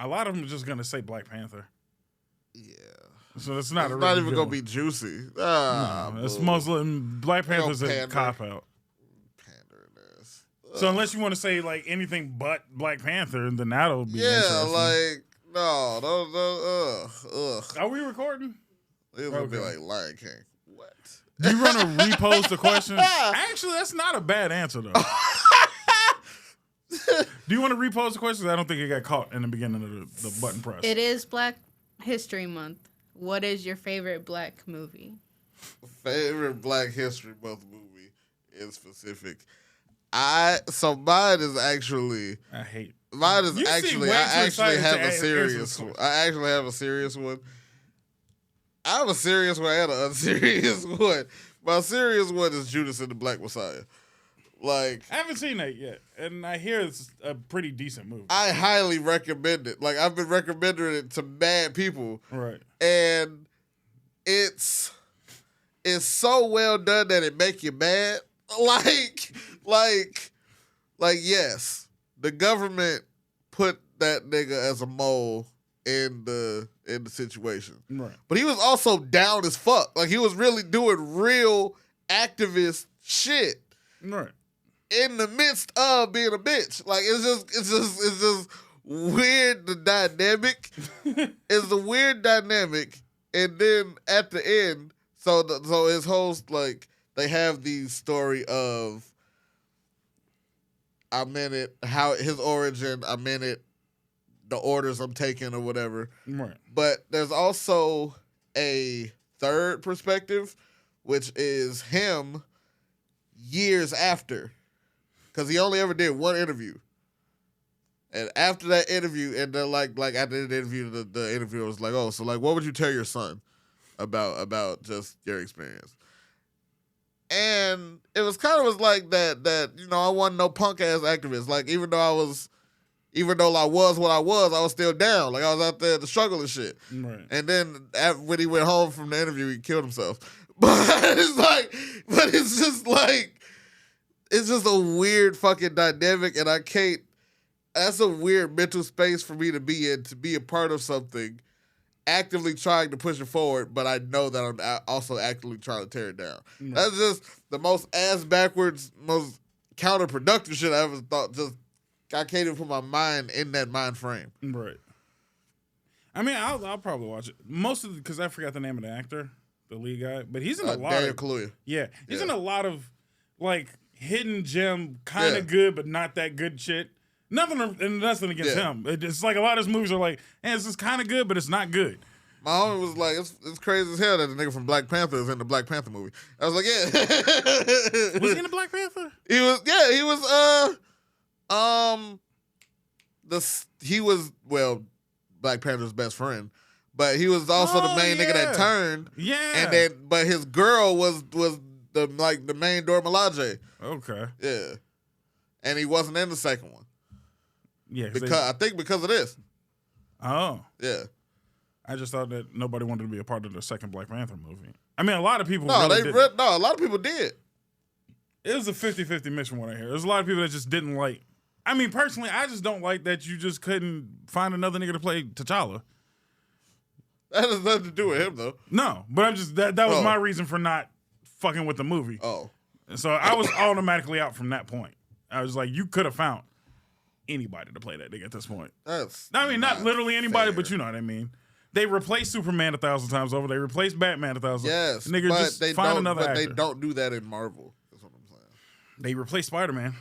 A lot of them are just gonna say Black Panther. Yeah. So it's not not even gonna be juicy. No, it's mostly Black Panther's a cop out. Panderness. So unless you want to say like anything but Black Panther, then that'll be interesting. Like no, ugh. Are we recording? It's gonna be like Lion King. What? Do you want to repose the question? Actually, that's not a bad answer though. Do you want to repose the question? I don't think it got caught in the beginning of the button press. It is Black History Month. What is your favorite black movie? Favorite Black History Month movie in specific. Mine is actually. I hate. Mine is actually. I actually have a serious one. I actually have a serious one. I have a serious one and an unserious one. My serious one is Judas and the Black Messiah. Like, I haven't seen that yet, and I hear it's a pretty decent movie. I highly recommend it. Like, I've been recommending it to mad people. Right. And it's so well done that it make you mad. Like, yes, the government put that nigga as a mole in the situation. Right. But he was also down as fuck. Like, he was really doing real activist shit. Right. In the midst of being a bitch. Like, it's just weird, the dynamic. It's a weird dynamic. And then at the end, so his host, like, they have the story of I'm in it, how his origin, I'm in it, the orders I'm taking or whatever. Right. But there's also a third perspective, which is him years after. Because he only ever did one interview. And after that interview, and then like after the interview, the interviewer was like, "Oh, so like, what would you tell your son about just your experience?" And it was kind of like that I wasn't no punk ass activist. Like even though I was what I was still down. Like I was out there to struggle and shit. Right. And then when he went home from the interview, he killed himself. But it's just a weird fucking dynamic, and I can't. That's a weird mental space for me to be in, to be a part of something, actively trying to push it forward, but I know that I'm also actively trying to tear it down. No. That's just the most ass backwards, most counterproductive shit I ever thought. Just I can't even put my mind in that mind frame. Right. I mean, I'll probably watch it. Most of because I forgot the name of the actor, the lead guy, but he's in a lot. Daniel Kaluuya. Yeah, he's in a lot of like hidden gem, kind of good but not that good shit. Nothing against him. It's like a lot of his movies are like, hey, this is kind of good, but it's not good. My homie was like, it's crazy as hell that the nigga from Black Panther is in the Black Panther movie. I was like, yeah. Was he in the Black Panther? He was Black Panther's best friend, but he was also the main nigga that turned. Yeah. But his girl was the main Dora Milaje. Okay. Yeah. And he wasn't in the second one. Yeah. I think because of this. Oh. Yeah. I just thought that nobody wanted to be a part of the second Black Panther movie. I mean, a lot of people a lot of people did. It was a 50-50 mix from what I hear. There's a lot of people that just didn't like. I mean, personally, I just don't like that you just couldn't find another nigga to play T'Challa. That has nothing to do with him, though. No, but I'm just that was my reason for not fucking with the movie. Oh. And so I was automatically out from that point. I was like, you could have found anybody to play that nigga at this point. Not literally anybody, but you know what I mean. They replaced Superman 1,000 times over. They replaced Batman 1,000. Yes, nigga, but just find another actor. They don't do that in Marvel. That's what I'm saying. They replaced Spider-Man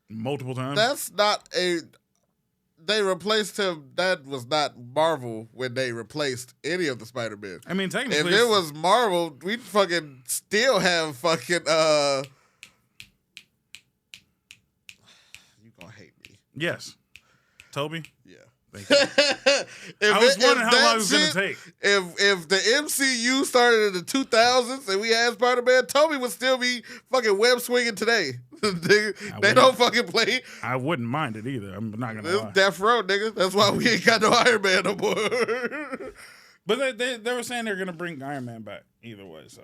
multiple times. That's not a. They replaced him. That was not Marvel when they replaced any of the Spider-Men. I mean, technically, if it was Marvel, we'd fucking still have fucking. You gonna hate me? Yes, Toby. Yeah. Thank you. I was wondering how long it was going to take. If the MCU started in the 2000s and we had Spider-Man, Toby would still be fucking web swinging today. They don't fucking play. I wouldn't mind it either. I'm not going to lie. It's Death Row, nigga. That's why we ain't got no Iron Man no more. But they were saying they're going to bring Iron Man back either way, so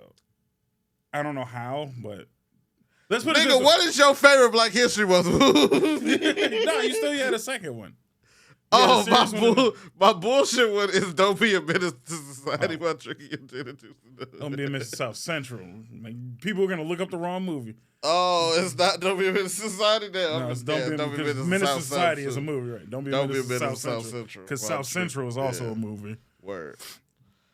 I don't know how, but let's put it this way. Nigga, what is your favorite Black History Month movie? No, you still had a second one. my bullshit one is don't be a menace to society while drinking your gin and juice. Don't be a menace to South Central. Like, people are gonna look up the wrong movie. Oh, it's not Don't Be a Menace to Society now. No, it's Don't Be a Menace to Society is a movie, right? Don't be a menace to South Central. Because South Central is also a movie. Word.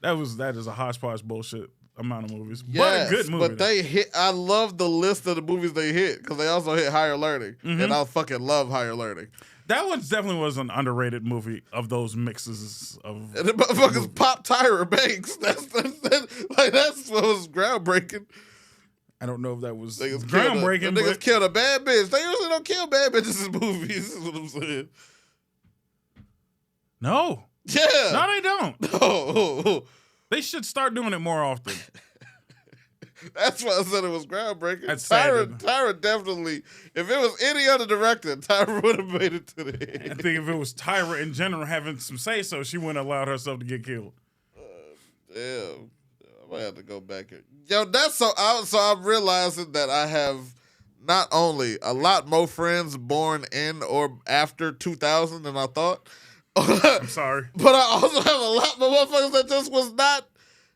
That is a hodgepodge bullshit amount of movies. Yes, but a good movie. But they hit. I love the list of the movies they hit because they also hit Higher Learning, and I fucking love Higher Learning. That one definitely was an underrated movie of those mixes of. And the motherfuckers pop Tyra Banks. That's what was groundbreaking. I don't know if that was groundbreaking. The niggas killed a bad bitch. They usually don't kill bad bitches in movies. Is what I'm saying. No. Yeah. No, they don't. No. They should start doing it more often. That's why I said it was groundbreaking. Tyra definitely. If it was any other director, Tyra would have made it to the end. I think if it was Tyra in general having some say so, she wouldn't have allowed herself to get killed. Damn. I might have to go back here. Yo, so I'm realizing that I have not only a lot more friends born in or after 2000 than I thought. I'm sorry. But I also have a lot more motherfuckers that just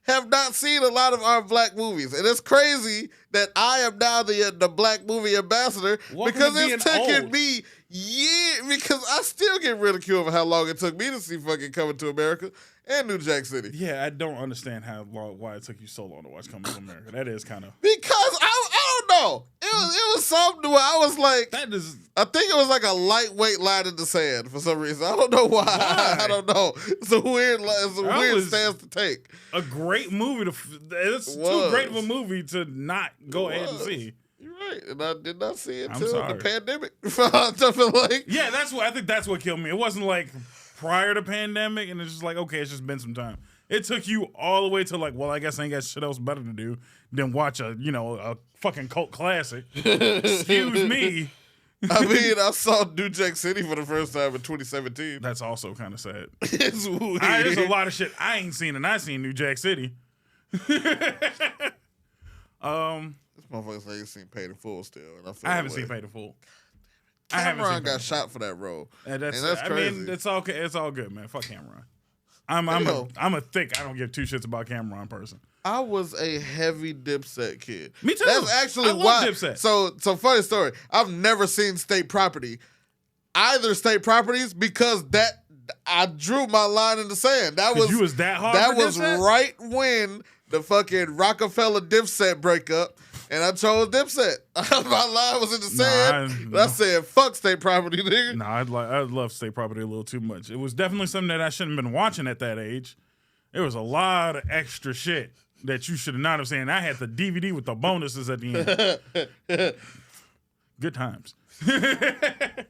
have not seen a lot of our black movies. And it's crazy that I am now the black movie ambassador because it's taken me years, because I still get ridiculed for how long it took me to see fucking Coming to America and New Jack City. Yeah, I don't understand why it took you so long to watch Coming to America. That is kind of... Because I don't know. It was something where I was like... I think it was like a lightweight line in the sand for some reason. I don't know why. I don't know. It's a weird stance to take. A great movie. It's too great of a movie to not go ahead and see. You're right. And I did not see it until the pandemic. Yeah, I think that's what killed me. It wasn't like prior to pandemic and it's just like, okay, it's just been some time. It took you all the way to like, well, I guess I ain't got shit else better to do than watch a fucking cult classic. Excuse me. I mean, I saw New Jack City for the first time in 2017. That's also kind of sad. It's weird. There's a lot of shit I ain't seen, and I seen New Jack City. This motherfucker say he's seen Paid in Full still, and I haven't seen Paid in Full. Cameron got shot for that role, and that's crazy. I mean, it's okay. It's all good, man. Fuck Cameron. I'm a thick. I don't give two shits about Cameron person. I was a heavy Dipset kid. Me too. That's actually why. Dipset. So funny story. I've never seen State Property, either State Properties, because I drew my line in the sand. You was that hard. That was right when the fucking Rockefeller Dipset breakup, and I chose Dipset. My line was in the sand. I said, "Fuck State Property, nigga." I love State Property a little too much. It was definitely something that I shouldn't have been watching at that age. There was a lot of extra shit that you should not have seen. I had the DVD with the bonuses at the end. Good times. That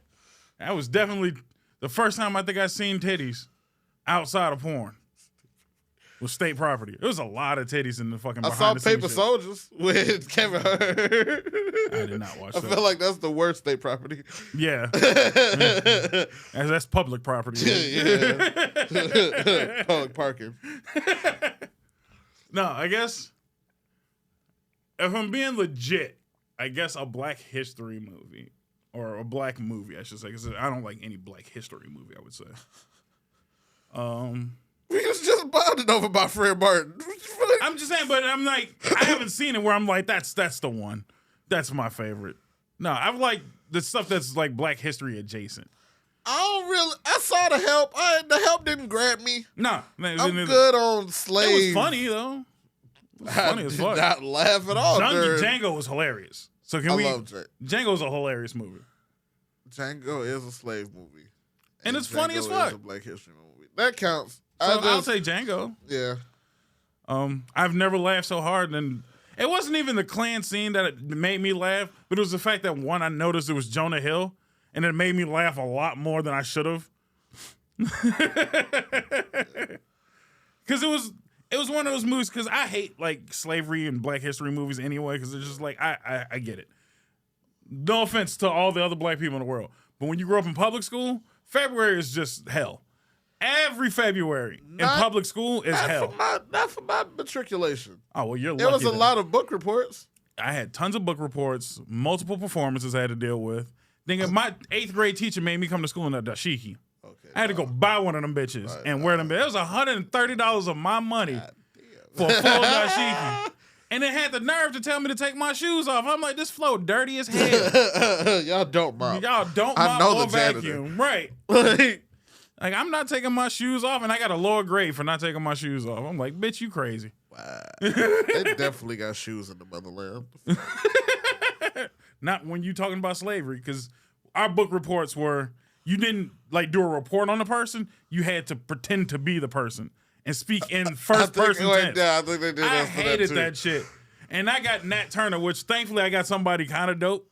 was definitely the first time I think I seen titties outside of porn. Was State Property. There was a lot of titties in the fucking. I saw Paper Soldiers with Kevin Hart. I did not watch that. I feel like that's the worst State Property. Yeah. That's public property. Yeah. Public parking. No, I guess if I'm being legit, I guess a Black History movie or a black movie, I should say, because I don't like any Black History movie, I would say. We was just bonded over by Fred Martin. I'm just saying, but I'm like, I haven't seen it where I'm like, that's the one. That's my favorite. No, I've like the stuff that's like Black History adjacent. I saw The Help. The Help didn't grab me. No. I'm good on Slave. It was funny, though. It was funny as fuck. I did not laugh at all. Django was hilarious. So I love Django. Django's a hilarious movie. Django is a slave movie. And it's funny as fuck. It's a Black History movie. That counts. So I'll say Django. Yeah. I've never laughed so hard, and it wasn't even the Klan scene that made me laugh, but it was the fact that one, I noticed it was Jonah Hill, and it made me laugh a lot more than I should have. Because it was one of those movies. Because I hate like slavery and Black History movies anyway. Because it's just like I get it. No offense to all the other black people in the world, but when you grow up in public school, February is just hell. Every February in public school is hell. Not for my matriculation. Oh, well, you're lucky. There was a lot of book reports. I had tons of book reports, multiple performances I had to deal with. My 8th grade teacher made me come to school in a dashiki. Okay. I had to go buy one of them bitches and wear them. It was $130 of my money for a full dashiki. And it had the nerve to tell me to take my shoes off. I'm like, this floor dirty as hell. Y'all don't mop. Y'all don't mop or vacuum. Right. Like, I'm not taking my shoes off, and I got a lower grade for not taking my shoes off. I'm like, bitch, you crazy. Wow. They definitely got shoes in the motherland. Not when you talking about slavery, because our book reports were, you didn't like do a report on the person. You had to pretend to be the person and speak in first person tense. I think they did that. I hated that shit. And I got Nat Turner, which thankfully I got somebody kind of dope.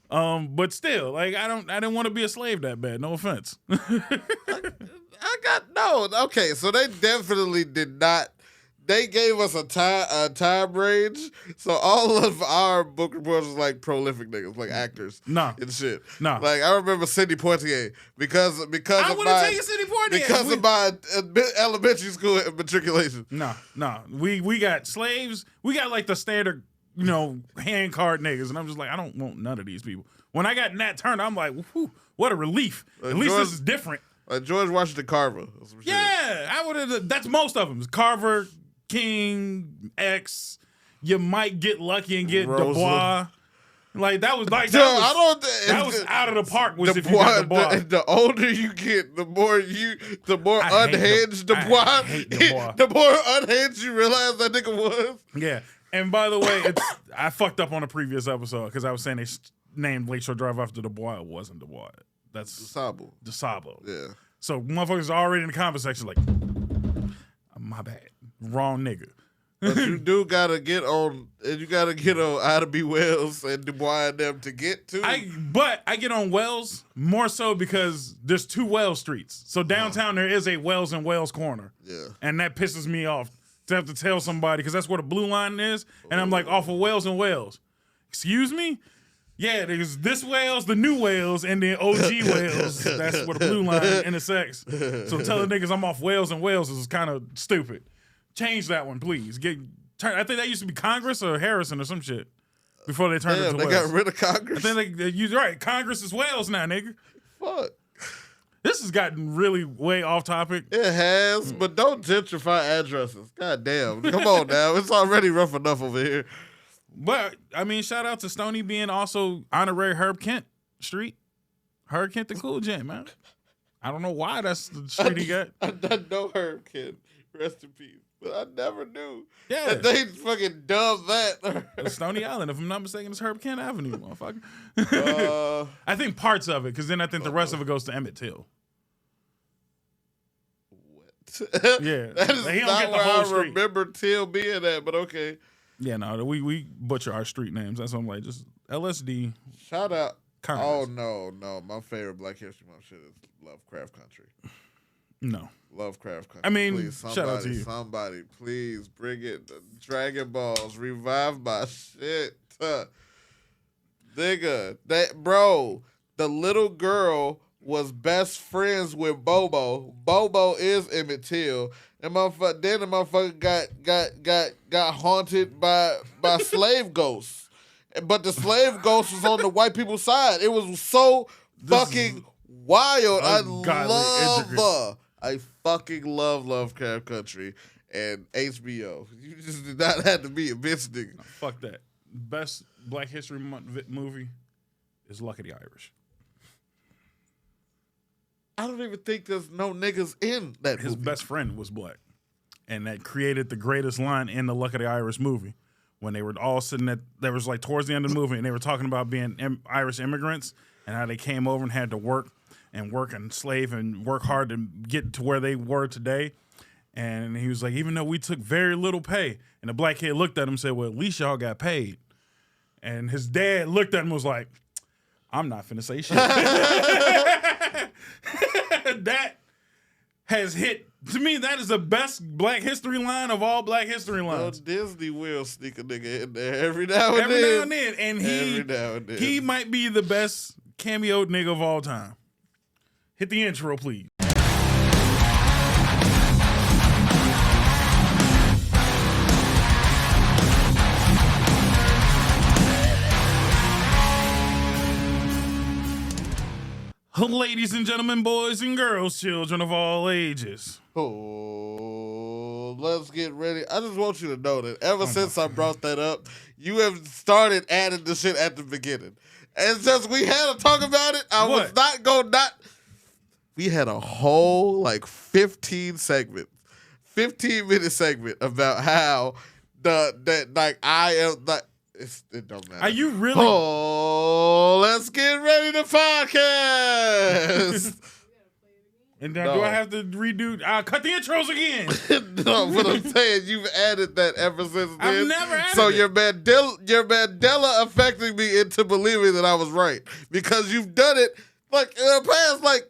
But still, like I didn't want to be a slave that bad. No offense. Okay, so they definitely did not. They gave us a time range, so all of our book reports was like prolific niggas, like actors, and shit. Like I remember Sidney Poitier because I of would have taken Sidney Poitier because of my elementary school matriculation. No, we got slaves. We got like the standard, hand card niggas, and I'm just like, I don't want none of these people. When I got Nat Turner, I'm like, whew, what a relief. At least this is different. George Washington Carver. Yeah, I would have. That's most of them. Carver, King, X. You might get lucky and get Rosa. Dubois. Like that was like that was out of the park. Was if you got Dubois. The older you get, the more unhinged Dubois. I hate Dubois. The more unhinged you realize that nigga was. Yeah, and by the way, I fucked up on a previous episode because I was saying they named Lakeshore Drive after Dubois. It wasn't Dubois. That's DeSable. Yeah. So motherfuckers are already in the comment section like, my bad, wrong nigga. But you do gotta get on. You gotta get on Ida B. Wells and Dubois and them to get to. But I get on Wells more so because there's 2 Wells streets. So downtown there is a Wells and Wells corner. Yeah. And that pisses me off to have to tell somebody because that's where the blue line is, and I'm like off of Wells and Wells. Excuse me. Yeah, there's this Wales, the new Wales, and then OG Wales. That's where the blue line intersects. So telling niggas I'm off Wales and Wales is kind of stupid. Change that one, please. I think that used to be Congress or Harrison or some shit before they turned it to Wales. They got rid of Congress? I think you're right. Congress is Wales now, nigga. Fuck. This has gotten really way off topic. It has, but don't gentrify addresses. God damn. Come on now. It's already rough enough over here. But, I mean, shout out to Stoney being also honorary Herb Kent Street. Herb Kent the cool gent, man. I don't know why that's the street he got. I know Herb Kent. Rest in peace. But I never knew. Yeah. That they fucking dubbed that. Stony Island, if I'm not mistaken, it's Herb Kent Avenue, motherfucker. I think parts of it, because then I think the rest of it goes to Emmett Till. What? Yeah. That is he don't not get the where whole I street. remember Till being at, but okay. Yeah, no, we butcher our street names. That's what I'm like, just LSD. Shout out. Congress. Oh, no. My favorite Black History Month shit is Lovecraft Country. No. Lovecraft Country. I mean, please, shout out to you. Somebody, please bring it. Dragon Balls, revive my shit. Nigga, the little girl was best friends with Bobo. Bobo is Emmett Till. And then the motherfucker got haunted by slave ghosts. But the slave ghost was on the white people's side. It was so fucking wild. I fucking love Lovecraft Country and HBO. You just did not have to be a bitch nigga. No, fuck that. Best Black History Month movie is Lucky the Irish. I don't even think there's no niggas in that movie. His best friend was black. And that created the greatest line in the Luck of the Irish movie. When they were all sitting there was like towards the end of the movie, and they were talking about being Irish immigrants and how they came over and had to work and slave and work hard to get to where they were today. And he was like, even though we took very little pay. And the black kid looked at him and said, well, at least y'all got paid. And his dad looked at him and was like, I'm not finna say shit. That has hit, to me, that is the best Black History line of all Black History lines. Disney will sneak a nigga in there every now and then. And he might be the best cameoed nigga of all time. Hit the intro, please. ladies and gentlemen, boys and girls, children of all ages. Oh, let's get ready. I just want you to know that ever since I brought that up, you have started adding the shit at the beginning. And since we had to talk about it, I was not going to not. We had a whole 15-minute segment about how I am like. It don't matter. Are you really? Oh, let's get ready to podcast. And now do I have to redo? I'll cut the intros again. No, but I'm saying you've added that ever since then. I've never added so it. your Mandela affecting me into believing that I was right because you've done it in the past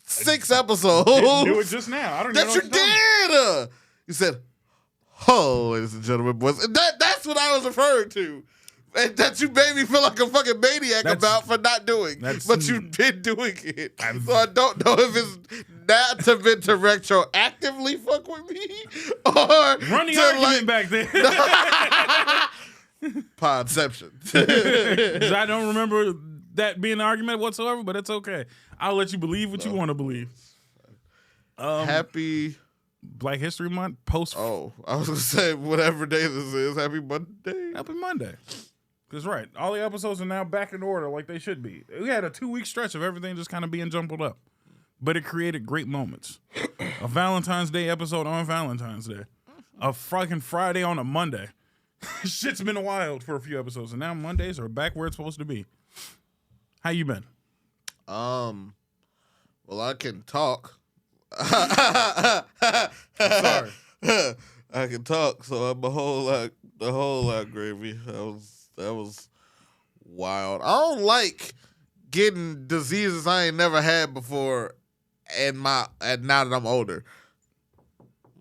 6 episodes. I didn't do it just now. I don't know. That you did. You said, "Oh, ladies and gentlemen, boys." And that's what I was referring to. And that you made me feel like a fucking maniac about for not doing. But you've been doing it. So I don't know if it's not meant to retroactively fuck with me or run the argument back there. Podception. I don't remember that being an argument whatsoever, but it's okay. I'll let you believe what you want to believe. Happy Black History Month post. Oh, I was gonna say whatever day this is. Happy Monday. Happy Monday. That's right. All the episodes are now back in order like they should be. We had a 2-week stretch of everything just kind of being jumbled up, but it created great moments. A Valentine's Day episode on Valentine's Day. A fucking Friday on a Monday. Shit's been wild for a few episodes, and now Mondays are back where it's supposed to be. How you been? Well, I can talk. Sorry. I can talk, so I'm a whole lot gravy. That was wild. I don't like getting diseases I ain't never had before, and now that I'm older.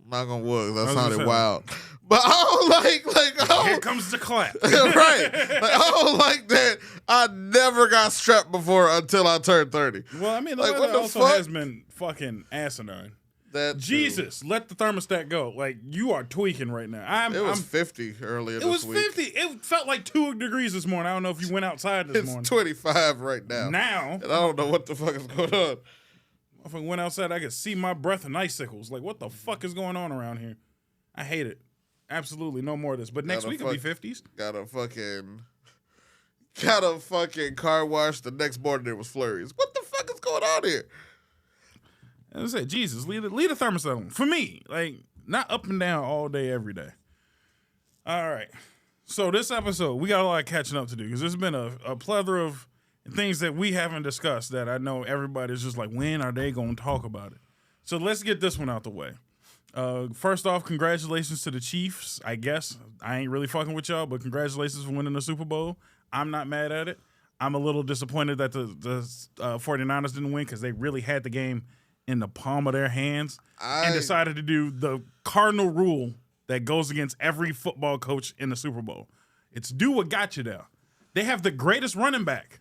Knock on wood, that sounded wild. But I don't like here comes the clap. Right. I don't like that I never got strep before until I turned 30. Well, I mean, the weather also has been fucking asinine. Jesus, let the thermostat go. You are tweaking right now. It was 50 earlier this week. It was 50. It felt like 2 degrees this morning. I don't know if you went outside this morning. It's 25 right now. And I don't know what the fuck is going on. If I went outside, I could see my breath in icicles. What the fuck is going on around here? I hate it. Absolutely no more of this. But next week it'll be 50s. Got a fucking car wash. The next morning there was flurries. What the fuck is going on here? I said, Jesus, leave the thermostat on. For me, not up and down all day, every day. All right. So this episode, we got a lot of catching up to do because there's been a plethora of things that we haven't discussed that I know everybody's just when are they going to talk about it? So let's get this one out the way. First off, congratulations to the Chiefs, I guess. I ain't really fucking with y'all, but congratulations for winning the Super Bowl. I'm not mad at it. I'm a little disappointed that the 49ers didn't win because they really had the game in the palm of their hands and decided to do the cardinal rule that goes against every football coach in the Super Bowl. It's do what got you there. They have the greatest running back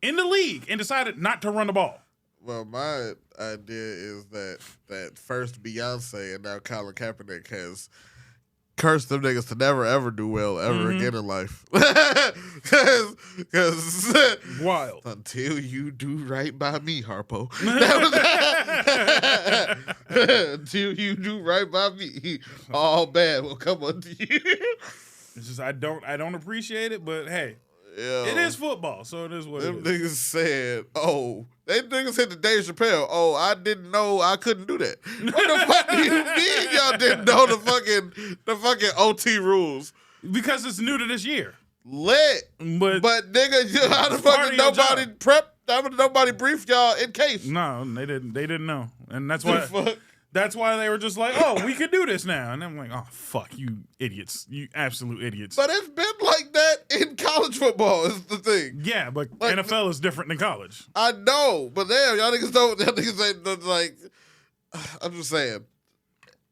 in the league and decided not to run the ball. Well, my idea is that first Beyonce and now Colin Kaepernick has cursed them niggas to never, ever do well ever again in life. Because wild. Until you do right by me, Harpo. Until you do right by me, all bad will come unto you. It's just I don't appreciate it, but hey. Yo, it is football, so it is what it is. Them niggas said, they niggas hit the Dave Chappelle. Oh, I didn't know I couldn't do that. What the fuck do you mean y'all didn't know the fucking OT rules? Because it's new to this year. Lit. But nigga, how the fuck did nobody prep? How did nobody brief y'all in case? No, they didn't. They didn't know, and that's why. That's why they were just like, oh, we could do this now. And I'm like, oh, fuck, you idiots. You absolute idiots. But it's been like that in college football is the thing. Yeah, but NFL is different than college. I know, but damn, y'all niggas ain't I'm just saying.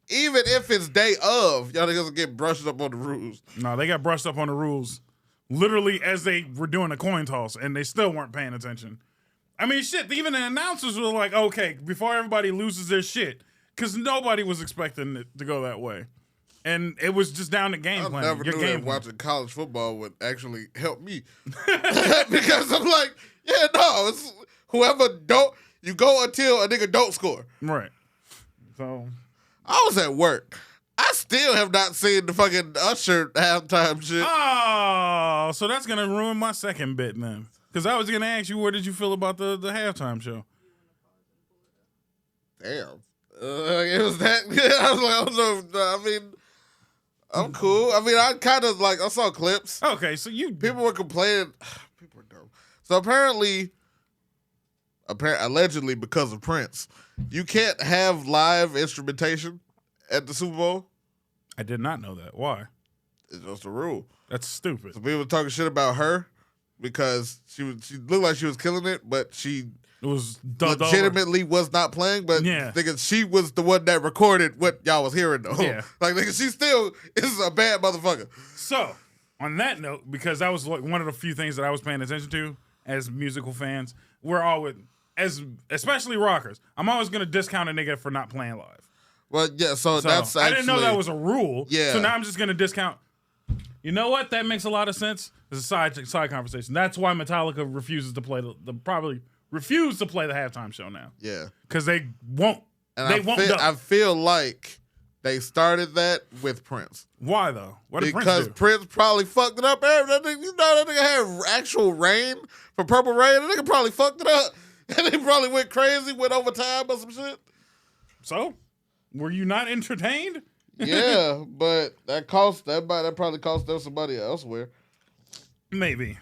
Even if it's day of, y'all niggas get brushed up on the rules. No, they got brushed up on the rules literally as they were doing a coin toss, and they still weren't paying attention. I mean, shit, even the announcers were like, okay, before everybody loses their shit, because nobody was expecting it to go that way. And it was just down to game plan. I never knew that watching college football would actually help me. Because I'm like, yeah, no, it's whoever don't. You go until a nigga don't score. Right. So I was at work. I still have not seen the fucking Usher halftime shit. Oh, so that's gonna ruin my second bit then. Because I was gonna ask you, what did you feel about the halftime show? Damn. It was that good. I was like, I don't know. I mean, I'm cool. I mean, I kind of like, I saw clips. Okay, so People were complaining. People are dumb. So apparently, allegedly because of Prince, you can't have live instrumentation at the Super Bowl. I did not know that. Why? It's just a rule. That's stupid. So people were talking shit about her because she looked like she was killing it, but she was legitimately was not playing. But thinking she was the one that recorded what y'all was hearing though. Yeah. Like nigga, she still is a bad motherfucker. So on that note, because that was like one of the few things that I was paying attention to as musical fans, we're always, especially rockers, I'm always gonna discount a nigga for not playing live. Well, yeah, so that's actually... I didn't know that was a rule. Yeah. So now I'm just going to discount. You know what? That makes a lot of sense. It's a side conversation. That's why Metallica refuses to play probably refuse to play the halftime show now. Yeah. Because they won't. And I feel like they started that with Prince. Why, though? What did Prince do? Because Prince probably fucked it up. That nigga had actual rain for Purple Rain. That nigga probably fucked it up. And they probably went crazy, went overtime or some shit. So? Were you not entertained? Yeah, but that probably cost them somebody elsewhere. Maybe.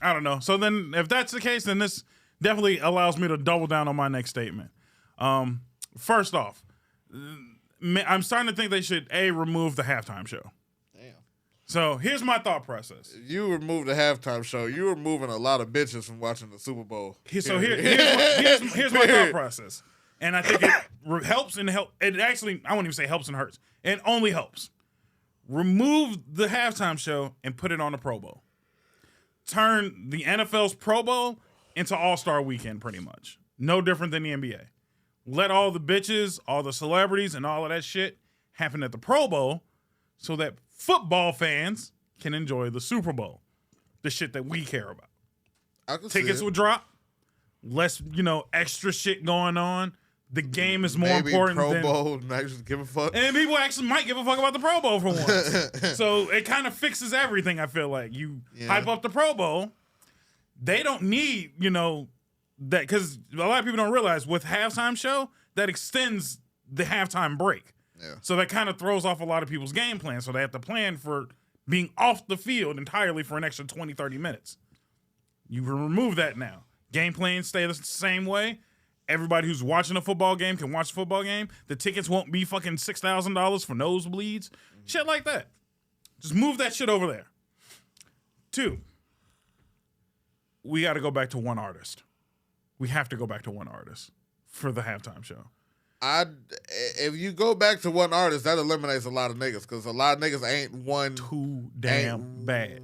I don't know. So then, if that's the case, then this definitely allows me to double down on my next statement. First off, I'm starting to think they should remove the halftime show. Damn. So here's my thought process. If you remove the halftime show, you're removing a lot of bitches from watching the Super Bowl. Here's my thought process. And I think it helps and it actually, I won't even say helps and hurts. It only helps. Remove the halftime show and put it on the Pro Bowl. Turn the NFL's Pro Bowl into All-Star Weekend, pretty much. No different than the NBA. Let all the bitches, all the celebrities, and all of that shit happen at the Pro Bowl so that football fans can enjoy the Super Bowl. The shit that we care about. Tickets will drop. Less, extra shit going on. The game is more important Pro than Bowl. Actually give a fuck. And people actually might give a fuck about the Pro Bowl for once. So it kind of fixes everything, I feel like. You hype up the Pro Bowl. They don't need, that, because a lot of people don't realize with halftime show, that extends the halftime break. Yeah. So that kind of throws off a lot of people's game plan. So they have to plan for being off the field entirely for an extra 20, 30 minutes. You can remove that now. Game plans stay the same way. Everybody who's watching a football game can watch a football game. The tickets won't be fucking $6,000 for nosebleeds. Shit like that. Just move that shit over there. 2, we got to go back to one artist. We have to go back to one artist for the halftime show. If you go back to one artist, that eliminates a lot of niggas because a lot of niggas ain't one too damn bad.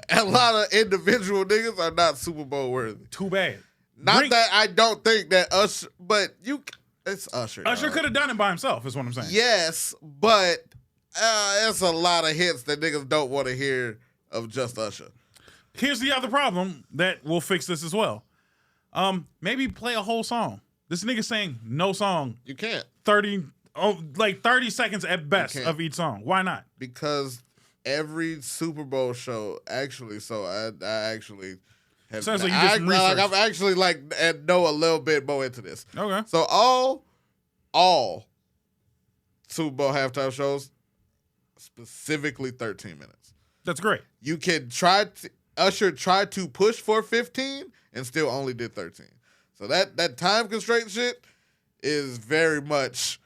A lot of individual niggas are not Super Bowl worthy. Too bad. Not that I don't think that Usher, but it's Usher. Usher could have done it by himself, is what I'm saying. Yes, but it's a lot of hits that niggas don't want to hear of just Usher. Here's the other problem that will fix this as well. Maybe play a whole song. This nigga saying no song. You can't. 30 seconds at best of each song. Why not? Because every Super Bowl show actually, so I actually have. Sounds like you did some research. I'm actually know a little bit more into this. Okay. So all Super Bowl halftime shows, specifically 13 minutes. That's great. You can Usher tried to push for 15 and still only did 13. So that time constraint shit is very much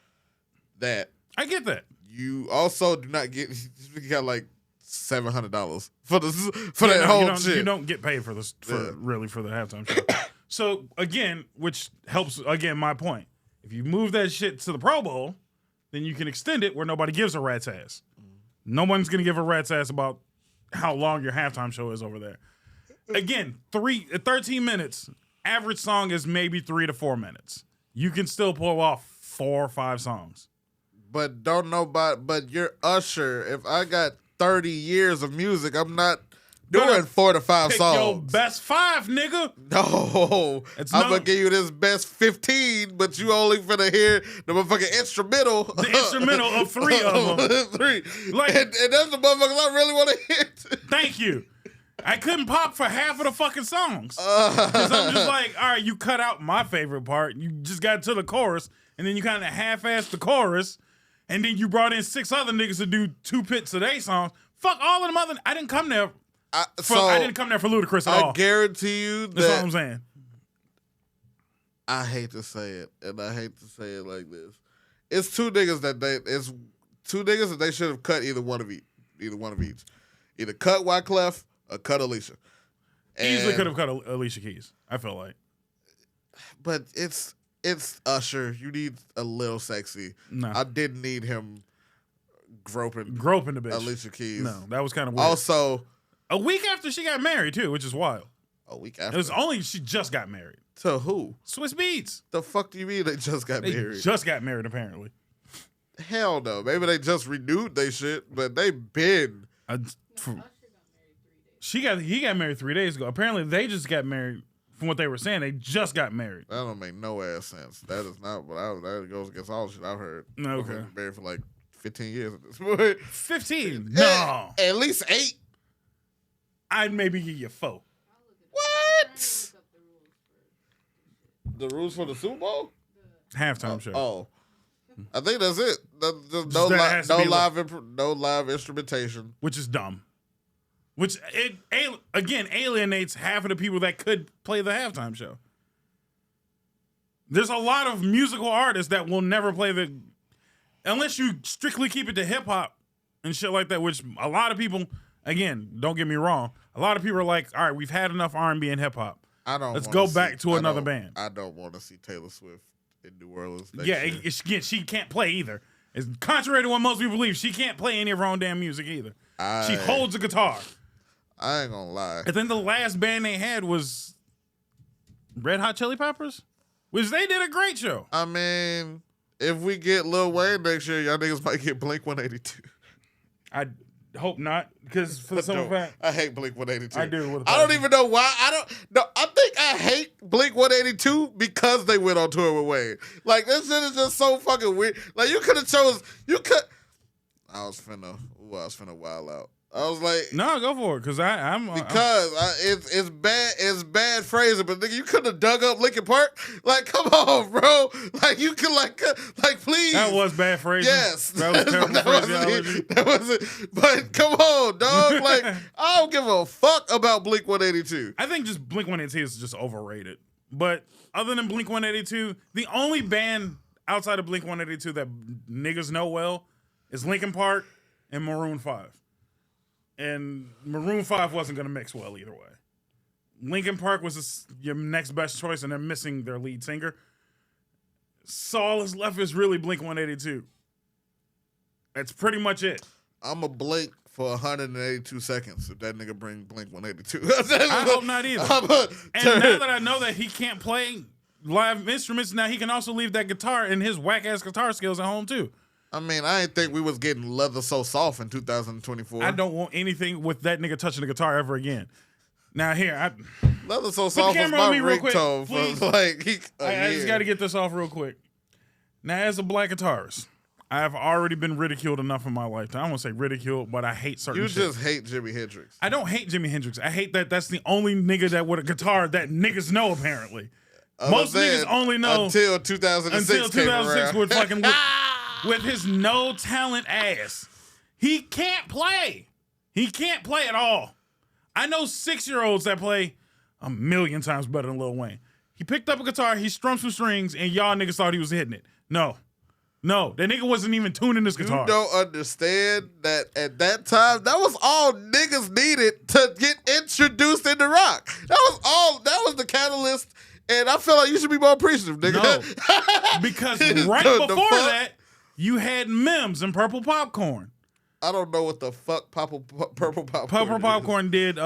that. I get that. You also do not get. You got like $700 for that whole shit. You don't get paid for this really for the halftime show. So again, which helps my point. If you move that shit to the Pro Bowl, then you can extend it where nobody gives a rat's ass. No one's gonna give a rat's ass about how long your halftime show is over there. Again, 13 minutes. Average song is maybe 3 to 4 minutes. You can still pull off 4 or 5 songs. But but you're Usher. If I got 30 years of music, I'm not doing 4 to 5 pick songs. Your best 5, nigga. No, I'm gonna give you this best 15, but you only finna hear the motherfucking instrumental. The instrumental of 3 of them. 3, Like, and that's the motherfuckers I really want to hit. Thank you. I couldn't pop for half of the fucking songs. Because I'm just like, all right, you cut out my favorite part. You just got to the chorus, and then you kind of half-assed the chorus, and then you brought in 6 other niggas to do 2 pits of their songs. Fuck all of them other. I didn't come there. I didn't come there for Ludacris at all. I guarantee you that's all I'm saying. I hate to say it, and I hate to say it like this. It's 2 niggas that they should have cut either one of each. Either cut Wyclef or cut Alicia. Easily could have cut Alicia Keys, I feel like. But it's Usher. You need a little sexy. No. I didn't need him groping the bitch. Alicia Keys. No, that was kind of weird. Also, a week after she got married too, which is wild. A week after? It was only she just got married. To who? Swizz Beatz. The fuck do you mean they just got married? They just got married, apparently. Hell no. Maybe they just renewed they shit, but they been. He got married 3 days ago. Apparently, they just got married. From what they were saying, they just got married. That don't make no ass sense. That is not what that goes against all the shit I've heard. Okay. Been married for like 15 years at this point. 15? No. At least 8. I'd maybe give you 4. What? The rules for the Super Bowl? Halftime show. Oh. I think that's it. No live instrumentation. Which is dumb. Which, again, alienates half of the people that could play the halftime show. There's a lot of musical artists that will never play unless you strictly keep it to hip-hop and shit like that, which a lot of people, again, don't get me wrong, a lot of people are like, all right, we've had enough R&B and hip-hop. Let's go back to another band. I don't want to see Taylor Swift in New Orleans. Again, she can't play either. It's contrary to what most people believe. She can't play any of her own damn music either. She holds a guitar. I ain't gonna lie. And then the last band they had was Red Hot Chili Peppers, which they did a great show. I mean, if we get Lil Wayne next year, y'all niggas might get Blink 182. I hope not, because for the simple fact, I hate Blink 182. I do. I don't even know why. I think I hate Blink 182 because they went on tour with Wayne. Like, this shit is just so fucking weird. Like, I was finna wild out. I was like, no, go for it, because it's bad phrasing, but nigga, you couldn't have dug up Linkin Park. Like, come on, bro. Like, you could like please. That was bad phrasing. Yes, that was terrible phraseology. That wasn't. But come on, dog. Like, I don't give a fuck about Blink 182. I think just Blink 182 is just overrated. But other than Blink 182, the only band outside of Blink 182 that niggas know well is Linkin Park and Maroon 5. And Maroon 5 wasn't going to mix well either way. Linkin Park was your next best choice, and they're missing their lead singer. So all that's left is really Blink 182. That's pretty much it. I'm a Blink for 182 seconds if that nigga bring Blink 182. I hope not either. And now that I know that he can't play live instruments, now he can also leave that guitar and his whack-ass guitar skills at home too. I mean, I didn't think we was getting Leather So Soft in 2024. I don't want anything with that nigga touching the guitar ever again. Now here, Leather So Soft was my ringtone for like I just got to get this off real quick. Now, as a black guitarist, I have already been ridiculed enough in my lifetime. I don't want to say ridiculed, but I hate certain shit. You just hate Jimi Hendrix. I don't hate Jimi Hendrix. I hate that that's the only nigga that with a guitar that niggas know, apparently. Most niggas only know until 2006 came around. with fucking with his no talent ass. He can't play. He can't play at all. I know 6-year-olds that play a million times better than Lil Wayne. He picked up a guitar, he strummed some strings, and y'all niggas thought he was hitting it. No, that nigga wasn't even tuning this guitar. You don't understand that at that time, that was all niggas needed to get introduced into rock. That was the catalyst, and I feel like you should be more appreciative, nigga. No, because right before that, you had Mims and Purple Popcorn. I don't know what the fuck Purple Popcorn Purple Popcorn did the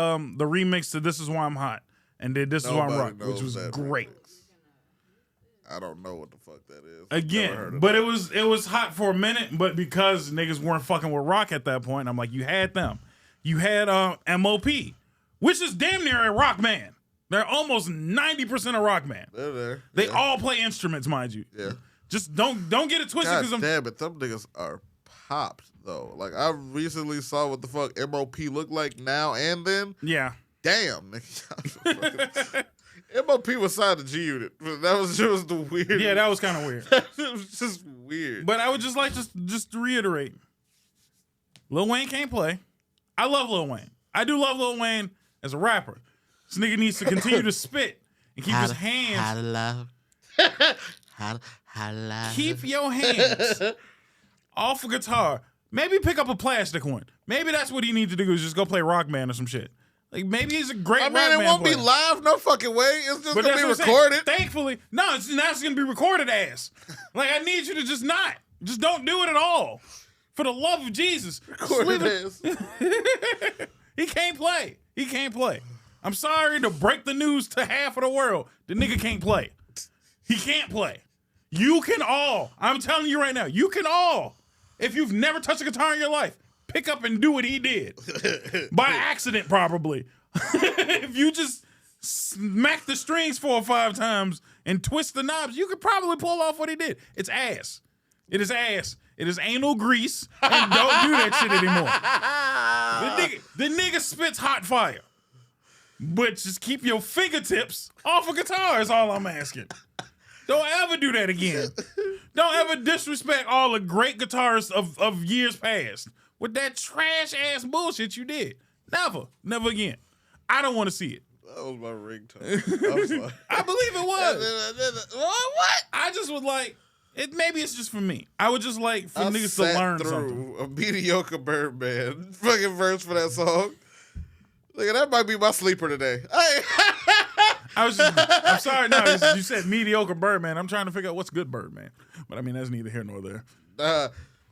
remix to This Is Why I'm Hot and did This Is Why I'm Rock, which was great. Remix. I don't know what the fuck that is. Again, but it was hot for a minute, but because niggas weren't fucking with rock at that point, I'm like, you had them. You had MOP, which is damn near a rock band. They're almost 90% a rock band. They're there. They all play instruments, mind you. Yeah. Just don't get it twisted. God damn it, them niggas are popped though. Like I recently saw what the fuck MOP looked like now and then. Yeah. Damn, nigga. MOP was signed to G Unit. That was just the weird. Yeah, that was kind of weird. It was just weird. But I would just like just to reiterate, Lil Wayne can't play. I love Lil Wayne. I do love Lil Wayne as a rapper. This nigga needs to continue to spit and keep his hands. How to love. How to love. Keep your hands off a guitar. Maybe pick up a plastic one. Maybe that's what he needs to do is just go play Rock Band or some shit. Like maybe he's a great rock band it won't player. be live, no fucking way. It's just But gonna be that's what I'm recorded. saying. Thankfully, no, it's gonna be recorded ass. Like I need you to just don't do it at all. For the love of Jesus. Recorded ass. He can't play. He can't play. I'm sorry to break the news to half of the world. The nigga can't play. He can't play. You can all. I'm telling you right now. You can all. If you've never touched a guitar in your life, pick up and do what he did. By accident, probably. If you just smack the strings 4 or 5 times and twist the knobs, you could probably pull off what he did. It's ass. It is ass. It is anal grease. And don't do that shit anymore. The nigga spits hot fire. But just keep your fingertips off a guitar is all I'm asking. Don't ever do that again. Don't ever disrespect all the great guitarists of years past with that trash ass bullshit you did. Never again. I don't want to see it. That was my ringtone. I'm sorry. I believe it was. What? I just would like it. Maybe it's just for me. I would just like for niggas to learn something. A mediocre Birdman fucking verse for that song. Look, that might be my sleeper today. I'm sorry. No, you said mediocre Birdman. I'm trying to figure out what's good Birdman. But I mean, that's neither here nor there.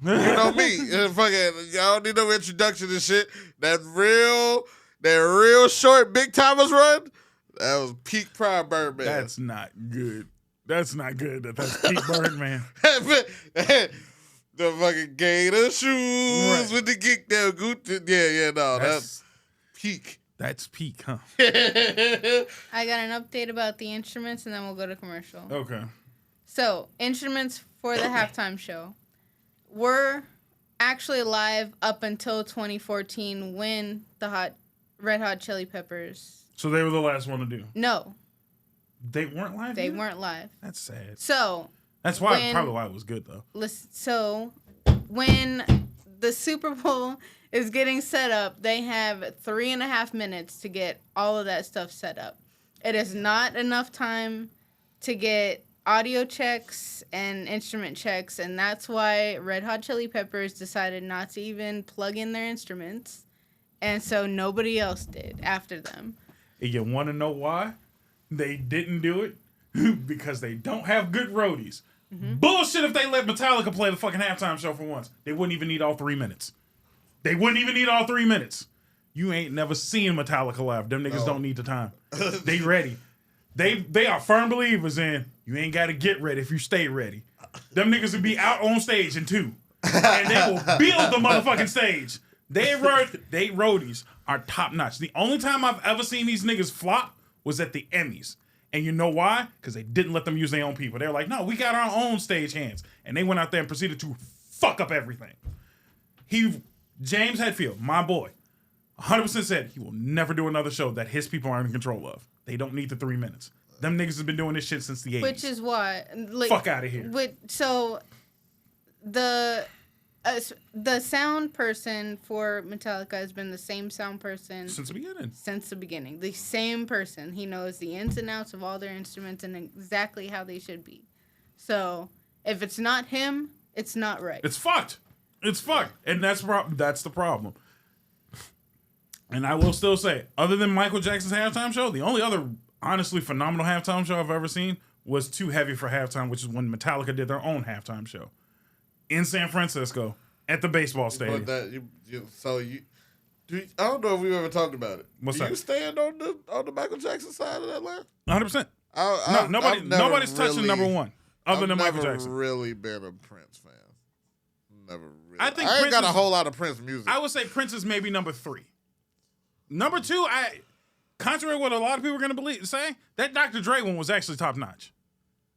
You know me. Fucking, I don't need no introduction and shit. That real short Big Timers run, that was peak prime Birdman. That's not good. That's not good. That's peak Birdman. The fucking gator shoes with the geek down. That's peak. That's peak, huh? I got an update about the instruments, and then we'll go to commercial. Okay. So, instruments for the halftime show were actually live up until 2014 when the Red Hot Chili Peppers. So they were the last one to do? No. They weren't live? They weren't live. That's sad. So. That's probably why it was good, though. So, when the Super Bowl is getting set up, they have 3.5 minutes to get all of that stuff set up. It is not enough time to get audio checks and instrument checks, and that's why Red Hot Chili Peppers decided not to even plug in their instruments, and so nobody else did after them. And you want to know why they didn't do it? Because they don't have good roadies. Mm-hmm. Bullshit if they let Metallica play the fucking halftime show for once. They wouldn't even need all 3 minutes. You ain't never seen Metallica live. Them niggas don't need the time. They ready. They are firm believers in you ain't got to get ready if you stay ready. Them niggas will be out on stage in 2. And they will build the motherfucking stage. They roadies are top notch. The only time I've ever seen these niggas flop was at the Emmys. And you know why? Because they didn't let them use their own people. They were like, no, we got our own stage hands. And they went out there and proceeded to fuck up everything. James Hetfield, my boy, 100% said he will never do another show that his people aren't in control of. They don't need the 3 minutes. Them niggas have been doing this shit since the 80s. Which is why. Like, fuck out of here. So, the sound person for Metallica has been the same sound person since the beginning. The same person. He knows the ins and outs of all their instruments and exactly how they should be. So, if it's not him, it's not right. It's fucked. And that's the problem. And I will still say, other than Michael Jackson's halftime show, the only other honestly phenomenal halftime show I've ever seen was Too Heavy for Halftime, which is when Metallica did their own halftime show in San Francisco at the baseball stadium. I don't know if we've ever talked about it. What's Do that? you stand on the Michael Jackson side of that line? 100%. Nobody's touching number one other than Michael Jackson. I've never really been a Prince fan. Never really. I ain't got a whole lot of Prince music. I would say Prince is maybe number 3. Number 2, contrary to what a lot of people are going to say, that Dr. Dre one was actually top notch.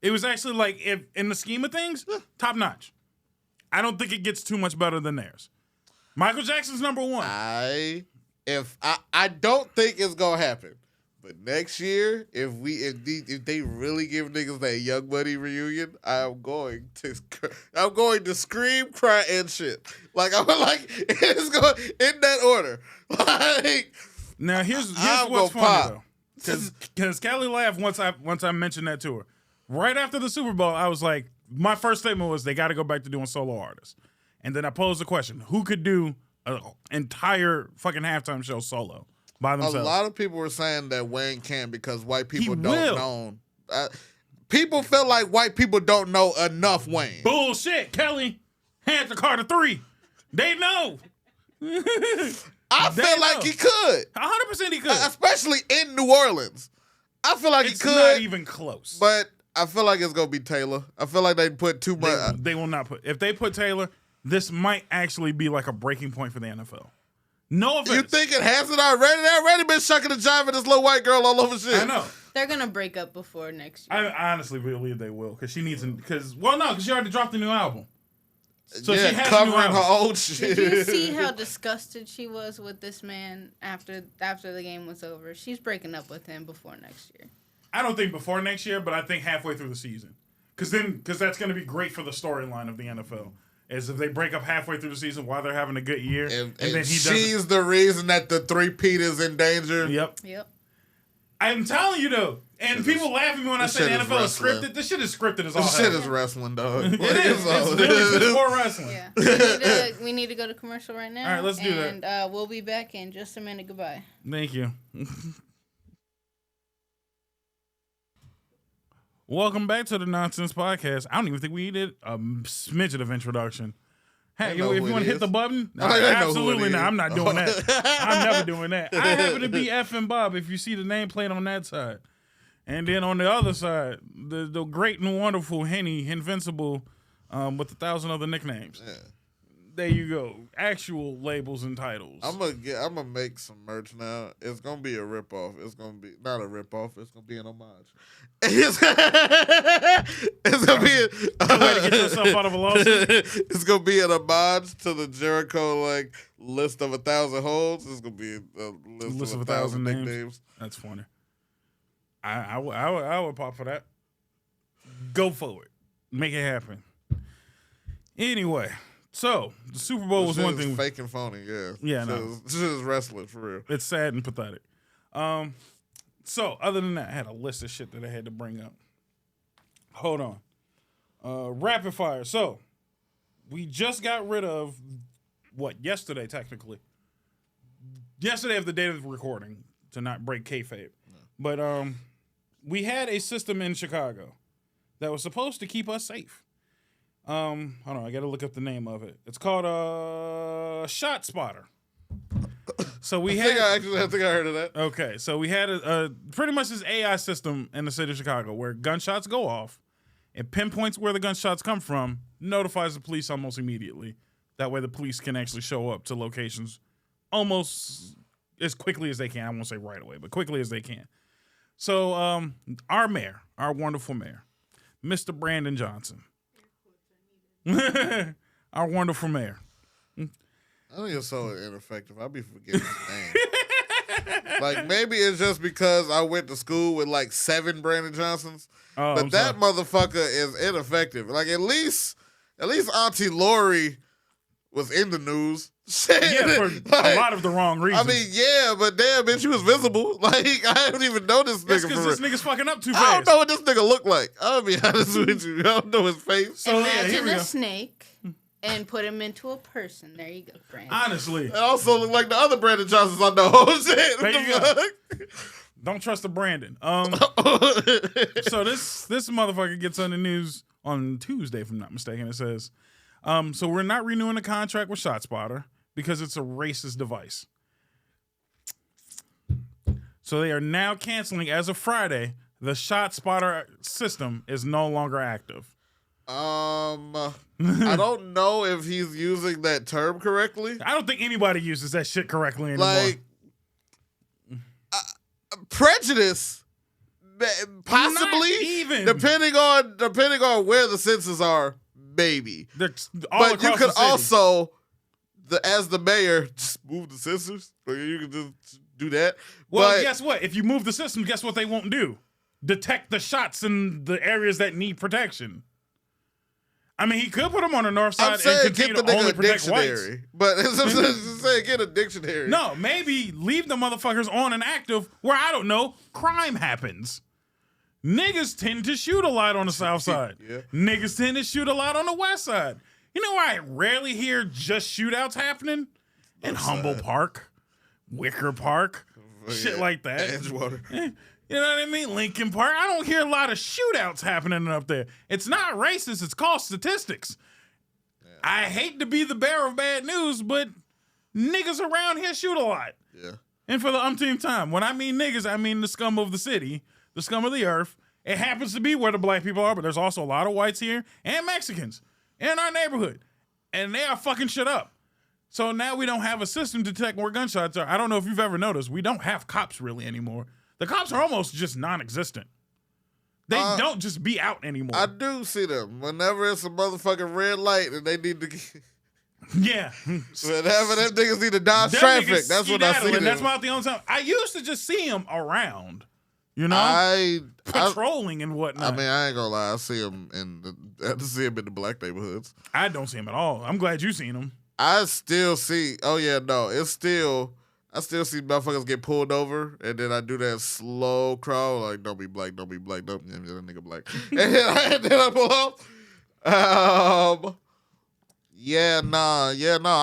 It was actually like, if in the scheme of things, top notch. I don't think it gets too much better than theirs. Michael Jackson's number one. I don't think it's gonna happen. But next year, if they really give niggas that Young Money reunion, I'm going to scream, cry, and shit. Like it's going in that order. Like now, here's what's funny though, because Kelly laughed once I mentioned that to her. Right after the Super Bowl, I was like, my first statement was they got to go back to doing solo artists, and then I posed the question: who could do an entire fucking halftime show solo? By themselves. A lot of people were saying that Wayne can't because white people don't know. People feel like white people don't know enough Wayne. Bullshit, Kelly. Hampton Carter 3. They know. I feel like he could. 100% he could. Especially in New Orleans. I feel like he could. It's not even close. But I feel like it's going to be Taylor. I feel like they put too much. They will not put. If they put Taylor, this might actually be like a breaking point for the NFL. No offense. You think it hasn't already? They already been shucking the jive at this little white girl all over shit. I know. They're going to break up before next year. I honestly believe they will because she needs because she already dropped a new album. So yeah, she has covering her old shit. Did you see how disgusted she was with this man after the game was over? She's breaking up with him before next year. I don't think before next year, but I think halfway through the season. Because that's going to be great for the storyline of the NFL. Is if they break up halfway through the season while they're having a good year, and then she's the reason that the three-peat is in danger. Yep. I'm telling you though, and people laugh at me when I say the NFL is scripted. This shit is scripted as all hell. This shit is wrestling, dog. It is. It's more wrestling. Yeah. We need to go to commercial right now. All right, let's do that. And we'll be back in just a minute. Goodbye. Thank you. Welcome back to the Nonsense Podcast. I don't even think we needed a smidget of introduction. Hey, if you want to hit the button, absolutely not. I'm not doing that. I'm never doing that. I happen to be FNBob if you see the nameplate on that side. And then on the other side, the great and wonderful Henvincible with 1,000 other nicknames. Yeah. There you go. Actual labels and titles. I'm gonna make some merch now. It's gonna be a ripoff. It's gonna be not a ripoff. It's gonna be an homage. It's gonna be a way to get yourself out of a lawsuit. It's gonna be an homage to the Jericho list of 1,000 holds. It's gonna be a list of 1,000 nicknames. That's funny. I would pop for that. Go for it. Make it happen. Anyway. So, the Super Bowl was one thing. Fake and phony, yeah. Yeah, no. This is wrestling, for real. It's sad and pathetic. So, other than that, I had a list of shit that I had to bring up. Hold on. Rapid fire. So, we just got rid of, yesterday, technically. Yesterday of the date of the recording, to not break kayfabe. No. But we had a system in Chicago that was supposed to keep us safe. Hold on, I gotta look up the name of it. It's called Shot Spotter. So we I think I heard of that. Okay, so we had a pretty much this AI system in the city of Chicago where gunshots go off, it pinpoints where the gunshots come from, notifies the police almost immediately. That way the police can actually show up to locations almost as quickly as they can. I won't say right away, but quickly as they can. So our mayor, our wonderful mayor, Mr. Brandon Johnson. Our wonderful mayor. I think it's so ineffective. I be forgetting his name. Maybe it's just because I went to school with 7 Brandon Johnsons. Oh, but that motherfucker is ineffective. At least Auntie Lori was in the news. Shit. Yeah, for a lot of the wrong reasons. I mean, yeah, but damn, bitch, she was visible. I don't even know this nigga. That's because this nigga's fucking up too fast. I don't know what this nigga look like. I'll be honest with you. I don't know his face. So imagine a snake and put him into a person. There you go, Brandon. Honestly. It also look like the other Brandon Johnsons I know. Oh, shit. There you go. Don't trust the Brandon. So this motherfucker gets on the news on Tuesday, if I'm not mistaken. It says, so we're not renewing the contract with ShotSpotter because it's a racist device. So they are now canceling, as of Friday, the ShotSpotter system is no longer active. I don't know if he's using that term correctly. I don't think anybody uses that shit correctly anymore. prejudice, possibly, even. depending on where the senses are, maybe. But you could also, as the mayor, just move the sensors. Or you can just do that. Well, guess what? If you move the system, guess what they won't do? Detect the shots in the areas that need protection. I mean, he could put them on the north side and continue to only protect whites. But I'm saying get a dictionary. No, maybe leave the motherfuckers on and active where, I don't know, crime happens. Niggas tend to shoot a lot on the south side. Yeah. Niggas tend to shoot a lot on the west side. You know why I rarely hear just shootouts happening? In Humboldt Park, Wicker Park, shit like that. Edgewater. You know what I mean? Lincoln Park. I don't hear a lot of shootouts happening up there. It's not racist. It's called statistics. Yeah. I hate to be the bearer of bad news, but niggas around here shoot a lot. Yeah. And for the umpteenth time. When I mean niggas, I mean the scum of the city, the scum of the earth. It happens to be where the black people are, but there's also a lot of whites here and Mexicans in our neighborhood. And they are fucking shit up. So now we don't have a system to detect where gunshots are. I don't know if you've ever noticed. We don't have cops really anymore. The cops are almost just non-existent. They don't just be out anymore. I do see them. Whenever it's a motherfucking red light and they need to yeah. Whenever them niggas need to dodge traffic, that's what I see them. That's about the only time. I used to just see them around, you know? Patrolling and whatnot. I mean, I ain't gonna lie. I see them in the black neighborhoods. I don't see them at all. I'm glad you seen them. I still see, I still see motherfuckers get pulled over, and then I do that slow crawl, like, don't be black, don't. Yeah, that nigga black. and then I pull up. I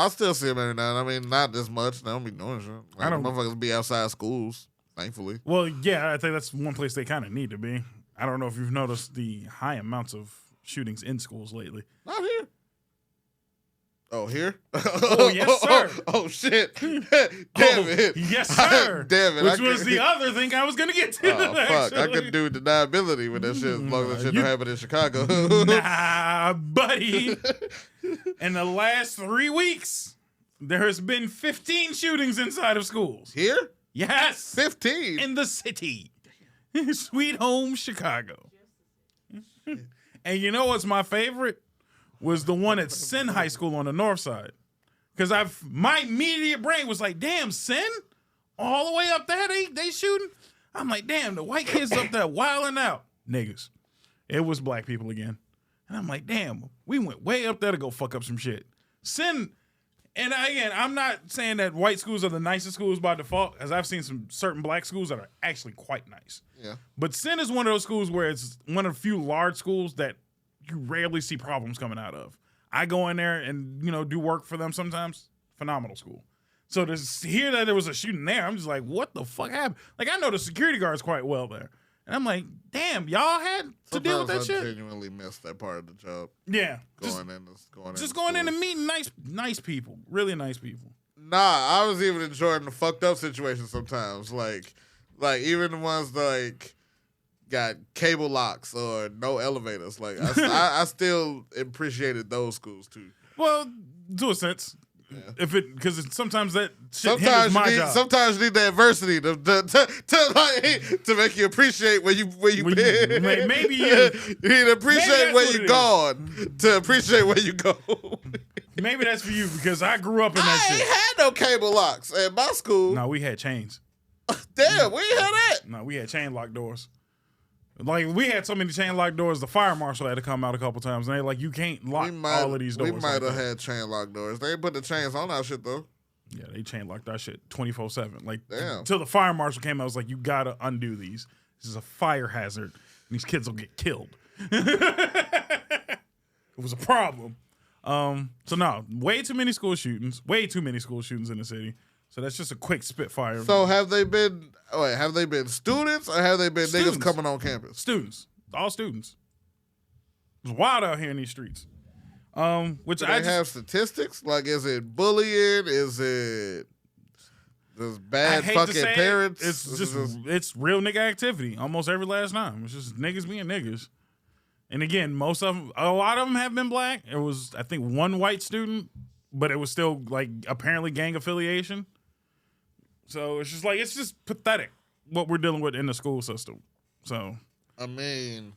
still see them every now and then. I mean, not this much. They don't be doing shit. Like, motherfuckers be outside schools, thankfully. Well, yeah, I think that's one place they kind of need to be. I don't know if you've noticed the high amounts of shootings in schools lately. Not here. Oh, here? Oh, yes, sir. Oh, shit. Damn it. Yes, sir. Damn it. Which was the other thing I was going to get to. Oh, fuck. I couldn't do deniability with that shit as long as that shit don't happen in Chicago. Nah, buddy. In the last 3 weeks, there has been 15 shootings inside of schools. Here? Yes. 15? In the city. Sweet home Chicago. And you know what's my favorite? Was the one at Sin High School on the north side. Because my immediate brain was like, damn, Sin? All the way up there, they shooting? I'm like, damn, the white kids up there wilding out. Niggas. It was black people again. And I'm like, damn, we went way up there to go fuck up some shit. Sin, and again, I'm not saying that white schools are the nicest schools by default, as I've seen some certain black schools that are actually quite nice. Yeah. But Sin is one of those schools where it's one of the few large schools that you rarely see problems coming out of. I go in there and, do work for them sometimes. Phenomenal school. So to hear that there was a shooting there, I'm just like, what the fuck happened? Like, I know the security guards quite well there. And I'm like, damn, y'all had to deal with that shit? I genuinely missed that part of the job. Yeah. Going in and meeting nice people. Really nice people. Nah, I was even enjoying the fucked up situations sometimes. Like even the ones like got cable locks or no elevators. Like I still appreciated those schools too. Well, to a sense. Yeah. Because sometimes that shit hinders my job. Sometimes you need the adversity to make you appreciate where you been. Maybe you need to appreciate where you gone to appreciate where you go. Maybe that's for you because I grew up in that shit. I ain't had no cable locks at my school. No, we had chains. Damn, we ain't had that. No, we had chain lock doors. Like, we had so many chain lock doors, the fire marshal had to come out a couple times. And they like, you can't lock all of these doors. We might have had chain lock doors. They put the chains on our shit, though. Yeah, they chain locked our shit 24/7. Like, damn. Till the fire marshal came out, I was like, you gotta undo these. This is a fire hazard. These kids will get killed. It was a problem. So, no, way too many school shootings. Way too many school shootings in the city. So that's just a quick spitfire. So have they been students or have they been niggas coming on campus? Students. All students. It's wild out here in these streets. Which Do they have statistics? Like, is it bullying? Is it just bad fucking parents? It's real nigga activity almost every last time. It's just niggas being niggas. And again, a lot of them have been black. It was, I think, one white student, but it was still like apparently gang affiliation. So it's just pathetic. what we're dealing with in the school system. So, I mean,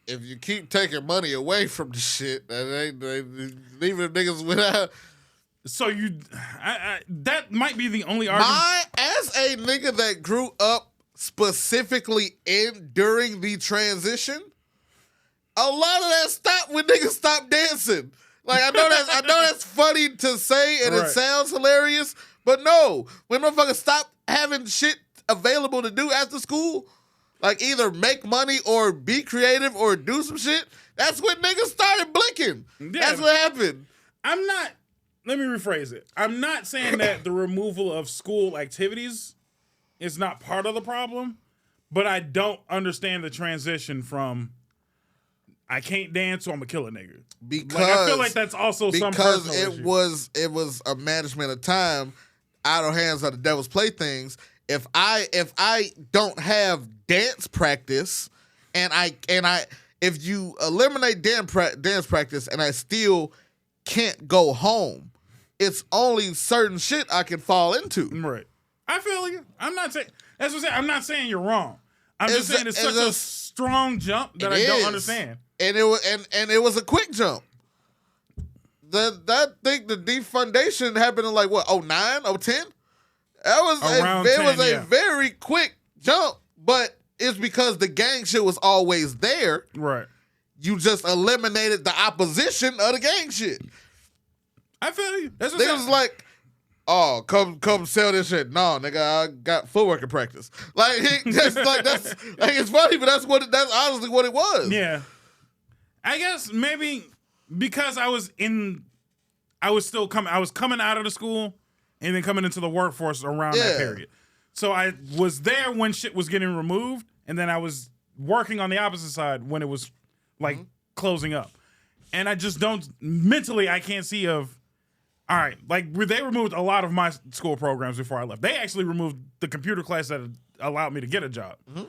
if you keep taking money away from the shit, they leaving niggas without. So that might be the only argument. As a nigga that grew up specifically during the transition, a lot of that stopped when niggas stopped dancing. Like I know that's funny to say and It sounds hilarious, but no, when motherfuckers stop having shit available to do after school, like either make money or be creative or do some shit, that's when niggas started blinking. Yeah, that's what happened. Let me rephrase it. I'm not saying that the removal of school activities is not part of the problem, but I don't understand the transition from I can't dance, so I'm gonna kill a nigga. Because I feel like that's also some personal issue. it was a management of time. Idle hands are the devil's playthings. If I don't have dance practice, and if you eliminate dance practice, and I still can't go home, it's only certain shit I can fall into. Right. I feel you. I'm not saying that's what I'm saying. I'm not saying you're wrong. I'm just saying it's such a strong jump that I don't understand. And it was a quick jump. I think the defundation happened in like what, 09, 010? That was a very quick jump, but it's because the gang shit was always there. Right. You just eliminated the opposition of the gang shit. I feel you. That's what niggas was like, oh, come sell this shit. No, nigga, I got footwork in practice. Like that's it's funny, but that's honestly what it was. Yeah. I guess maybe because I was coming out of the school and then coming into the workforce around that period. So I was there when shit was getting removed, and then I was working on the opposite side when it was like closing up. And I just don't mentally I can't see all right, like they removed a lot of my school programs before I left. They actually removed the computer class that allowed me to get a job. Mm-hmm.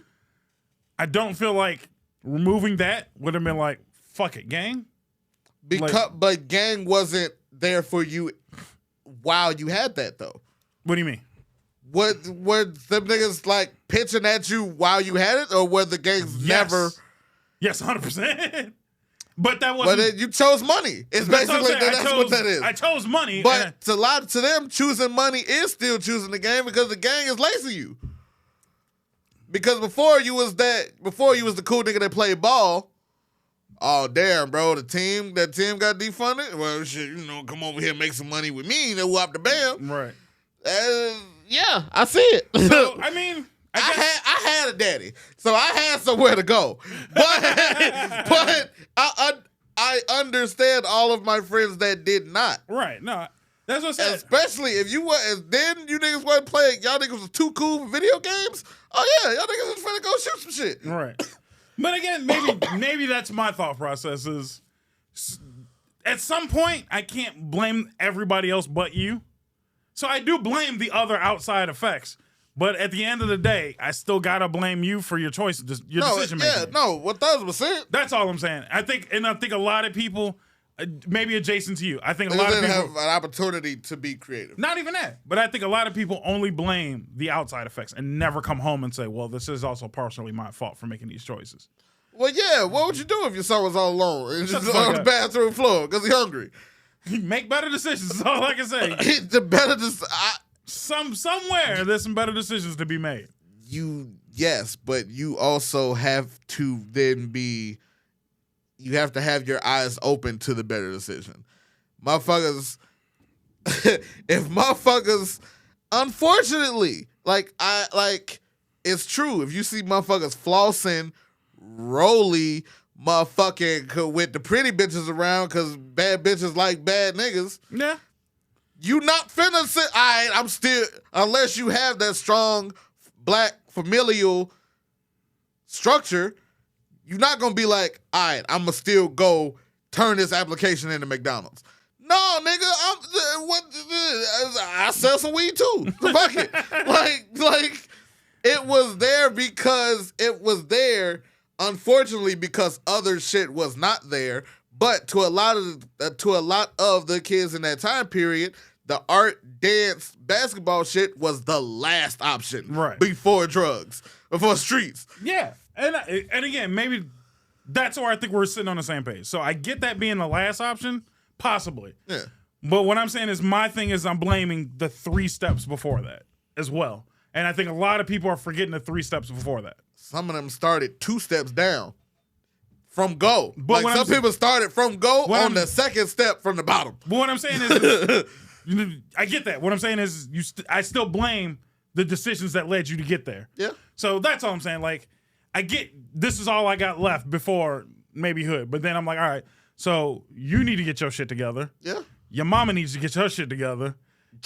I don't feel like removing that would have been like, fuck it, gang. But gang wasn't there for you while you had that, though. What do you mean? Were them niggas like pitching at you while you had it, or were the gangs never? Yes, 100%. But that wasn't. But you chose money. It's basically that's what that is. I chose money. But to them, choosing money is still choosing the game because the gang is lacing you. Because before you was the cool nigga that played ball. Oh damn, bro! That team got defunded. Well, shit, come over here and make some money with me. They whoop the bam. Right. Yeah, I see it. So I mean, I had a daddy, so I had somewhere to go. But I understand all of my friends that did not. Right. No, that's what I said. Especially if you niggas wasn't playing. Y'all niggas was too cool for video games. Oh yeah, y'all niggas was finna go shoot some shit. Right. But again, maybe that's my thought process is at some point I can't blame everybody else but you. So I do blame the other outside effects. But at the end of the day, I still gotta blame you for your choices, your decision making. Yeah, no, 1,000%. That's all I'm saying. I think a lot of people, maybe adjacent to you, I think a lot of people have an opportunity to be creative. Not even that, but I think a lot of people only blame the outside effects and never come home and say, "Well, this is also partially my fault for making these choices." Well, yeah. What would you do if your son was all alone and just on the bathroom floor because he's hungry? Make better decisions. That's all I can say. Somewhere there's some better decisions to be made. Yes, but you also have to then you have to have your eyes open to the better decision. Motherfuckers, if motherfuckers, unfortunately, it's true. If you see motherfuckers flossing, rolly, motherfucking with the pretty bitches around because bad bitches like bad niggas. Yeah. You not finna say, all right, I'm still, unless you have that strong black familial structure, you're not gonna be like, all right, I'm gonna still go turn this application into McDonald's. No, nigga, I sell some weed too. Fuck it. Like, it was there because it was there, unfortunately, because other shit was not there. But to a lot of the kids in that time period, the art, dance, basketball shit was the last option. Right. Before drugs, before streets. Yeah. And again, maybe that's where I think we're sitting on the same page. So I get that being the last option, possibly. Yeah. But what I'm saying is my thing is I'm blaming the 3 steps before that as well. And I think a lot of people are forgetting the 3 steps before that. Some of them started 2 steps down from go. But like some people started from go on the second step from the bottom. But what I'm saying is I get that. What I'm saying is I still blame the decisions that led you to get there. Yeah. So that's all I'm saying. Like, I get this is all I got left before maybe hood. But then I'm like, all right, so you need to get your shit together. Yeah. Your mama needs to get her shit together.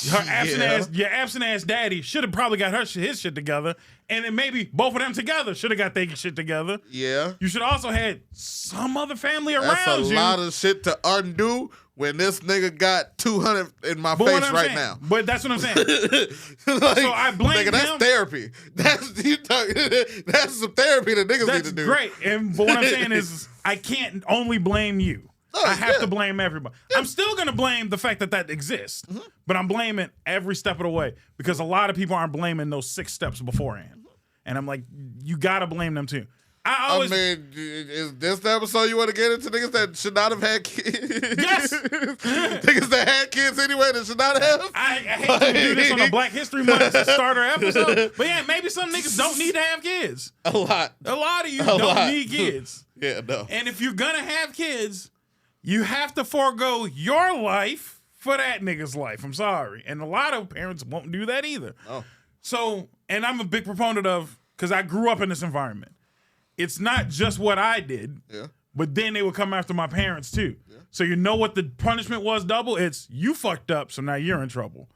Your absent ass daddy should have probably got his shit together, and then maybe both of them together should have got their shit together. Yeah. You should also had some other family around That's a you. lot of shit to undo when this nigga got 200 in my face right now. But that's what I'm saying. Like, so I blame nigga, that's him. therapy. That's some therapy that niggas need to do. Great. But what I'm saying is I can't only blame you. I have to blame everybody. Yeah. I'm still going to blame the fact that exists, but I'm blaming every step of the way because a lot of people aren't blaming those 6 steps beforehand. And I'm like, you got to blame them too. I mean, is this the episode you want to get into niggas that should not have had kids? Yes. Niggas that had kids anyway that should not have? I hate to do this on a Black History Month starter episode, but yeah, maybe some niggas don't need to have kids. A lot of you don't need kids. Yeah, no. And if you're going to have kids, you have to forego your life for that nigga's life. I'm sorry. And a lot of parents won't do that either. Oh. So, and I'm a big proponent of, because I grew up in this environment, it's not just what I did, but then they would come after my parents too. Yeah. So you know what the punishment was double? It's you fucked up, so now you're in trouble.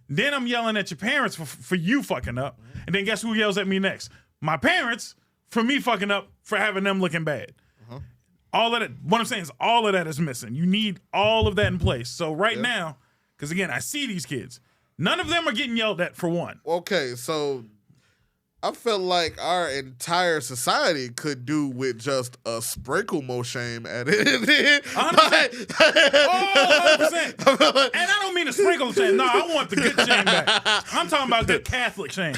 Then I'm yelling at your parents for you fucking up. And then guess who yells at me next? My parents for me fucking up for having them looking bad. All of that, what I'm saying is all of that is missing. You need all of that in place. So right now, because again, I see these kids. None of them are getting yelled at for one. Okay, so I feel like our entire society could do with just a sprinkle more shame at it. 100%. 100%. And I don't mean a sprinkle shame. No, I want the good shame back. I'm talking about good Catholic shame.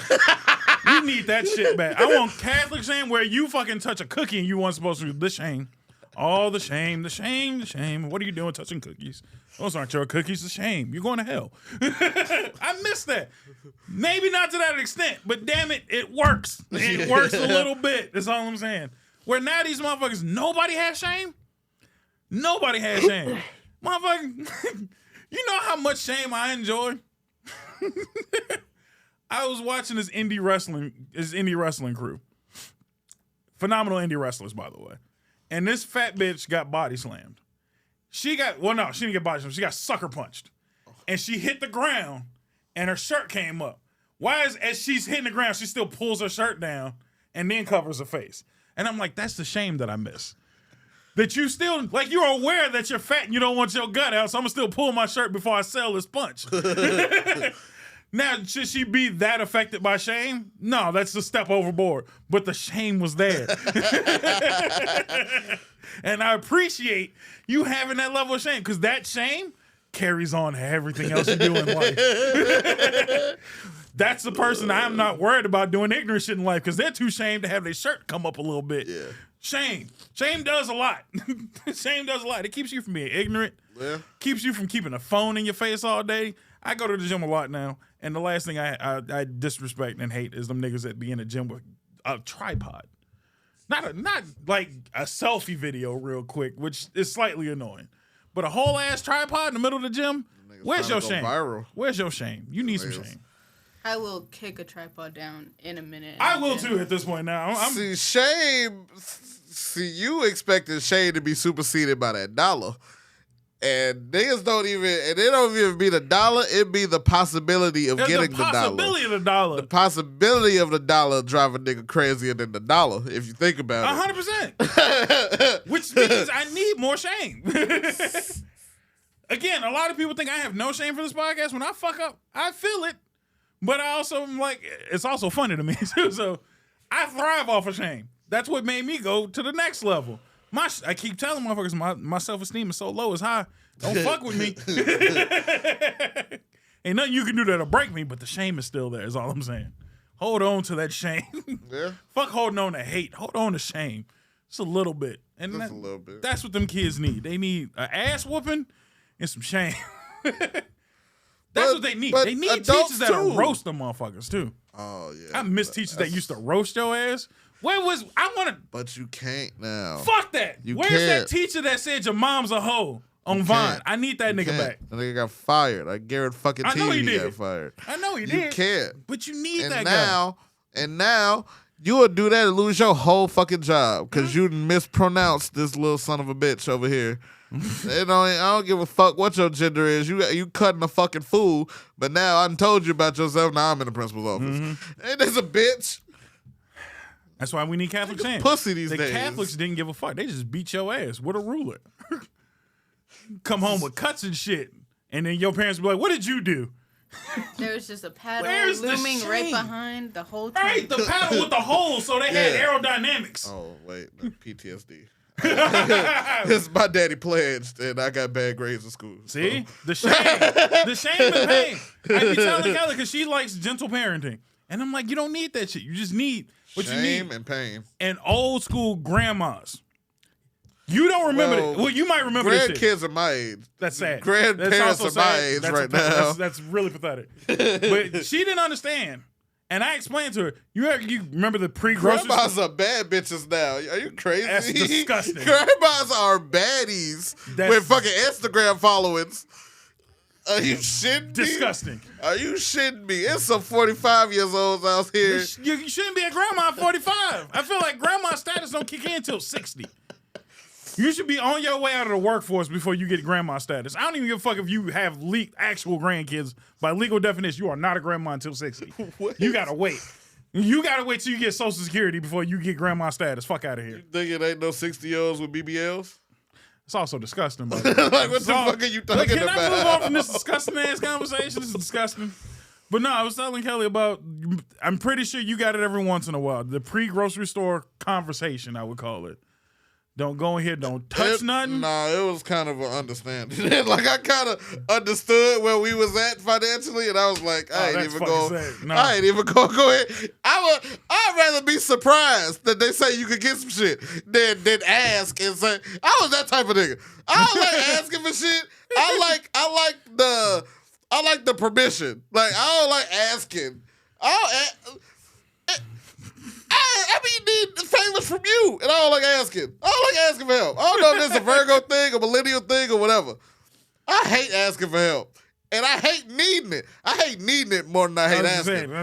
We need that shit back. I want Catholic shame where you fucking touch a cookie and you weren't supposed to do the shame. All the shame, the shame, the shame. What are you doing touching cookies? Those aren't your cookies, the shame. You're going to hell. I miss that. Maybe not to that extent, but damn it, it works. It works a little bit. That's all I'm saying. Where now these motherfuckers, nobody has shame? Nobody has shame. Motherfucker, you know how much shame I enjoy? I was watching this indie wrestling crew. Phenomenal indie wrestlers, by the way. And this fat bitch got body slammed. She didn't get body slammed. She got sucker punched. And she hit the ground and her shirt came up. As she's hitting the ground, she still pulls her shirt down and then covers her face. And I'm like, that's the shame that I miss. That you still, like, you're aware that you're fat and you don't want your gut out, so I'm going to still pull my shirt before I sell this punch. Now, should she be that affected by shame? No, that's a step overboard. But the shame was there. And I appreciate you having that level of shame because that shame carries on to everything else you do in life. That's the person I'm not worried about doing ignorant shit in life because they're too ashamed to have their shirt come up a little bit. Yeah. Shame. Shame does a lot. Shame does a lot. It keeps you from being ignorant. Yeah. Keeps you from keeping a phone in your face all day. I go to the gym a lot now, and the last thing I disrespect and hate is them niggas that be in the gym with a tripod. Not like a selfie video real quick, which is slightly annoying. But a whole ass tripod in the middle of the gym? Where's your shame? Viral. Where's your shame? You need some shame. I will kick a tripod down in a minute. I will too at this point now. See, you expected shame to be superseded by that dollar. And niggas don't even be the dollar, it be the possibility of getting the dollar. The possibility of the dollar. The possibility of the dollar drive a nigga crazier than the dollar, if you think about it. 100%. Which means I need more shame. Again, a lot of people think I have no shame for this podcast. When I fuck up, I feel it. But I also am like, it's also funny to me too. So I thrive off of shame. That's what made me go to the next level. I keep telling motherfuckers my self-esteem is so low, it's high. Don't fuck with me. Ain't nothing you can do that'll break me, but the shame is still there, is all I'm saying. Hold on to that shame. Yeah. Fuck holding on to hate. Hold on to shame. Just a little bit. And Just a little bit. That's what them kids need. They need an ass whooping and some shame. That's what they need. They need teachers that'll roast them motherfuckers, too. Oh, yeah. I miss teachers that used to roast your ass. I want to... But you can't now. Fuck that. Where's that teacher that said your mom's a hoe on Vine? I need that nigga back. That nigga got fired. I guarantee fucking he got fired. I know he did. You can't. But you need that guy. And now, you would do that and lose your whole fucking job because you mispronounced this little son of a bitch over here. I don't give a fuck what your gender is. You cutting a fucking fool, but now I done told you about yourself. Now I'm in the principal's office. Ain't this a bitch? That's why we need Catholic shame. Pussy these days. The Catholics didn't give a fuck. They just beat your ass with a ruler. Come home with cuts and shit. And then your parents be like, what did you do? There was just a paddle looming right behind the whole time. Right, the paddle with the hole so they had aerodynamics. Oh, wait. No, PTSD. This my daddy pledged, and I got bad grades in school. See? So. The shame and pain. I be telling Kelly because she likes gentle parenting. And I'm like, you don't need that shit. You just need what you need. Shame and pain. And old school grandmas. You don't remember that. Well, you might remember this shit. Grandkids are my age. That's sad. Grandparents are my age right now. That's really pathetic. But she didn't understand. And I explained to her, you remember the pre-grocery Grandmas are bad bitches now. Are you crazy? That's disgusting. Grandmas are baddies with fucking Instagram followings. Are you shitting me? Disgusting. Are you shitting me? It's some 45 years olds out here. You shouldn't be a grandma at 45. I feel like grandma status don't kick in until 60. You should be on your way out of the workforce before you get grandma status. I don't even give a fuck if you have actual grandkids. By legal definition, you are not a grandma until 60. You gotta wait. You gotta wait till you get Social Security before you get grandma status. Fuck out of here. You think it ain't no 60-year-olds with BBLs? It's also disgusting. Like, what the fuck are you talking about? Can I move on from this disgusting ass conversation? This is disgusting. But no, I was telling Kelly about, I'm pretty sure you got it every once in a while. The pre-grocery store conversation, I would call it. Don't go in here, don't touch nothing. Nah, it was kind of an understanding. Like, I kind of understood where we was at financially, and I was like, I ain't even going to go ahead. I'd rather be surprised that they say you could get some shit than ask and say, I was that type of nigga. I don't like asking for shit. I like the permission. Like, I don't like asking. I need favors from you, and I don't like asking. I don't like asking for help. I don't know if this is a Virgo thing, a millennial thing, or whatever. I hate asking for help, and I hate needing it. I hate needing it more than I hate asking.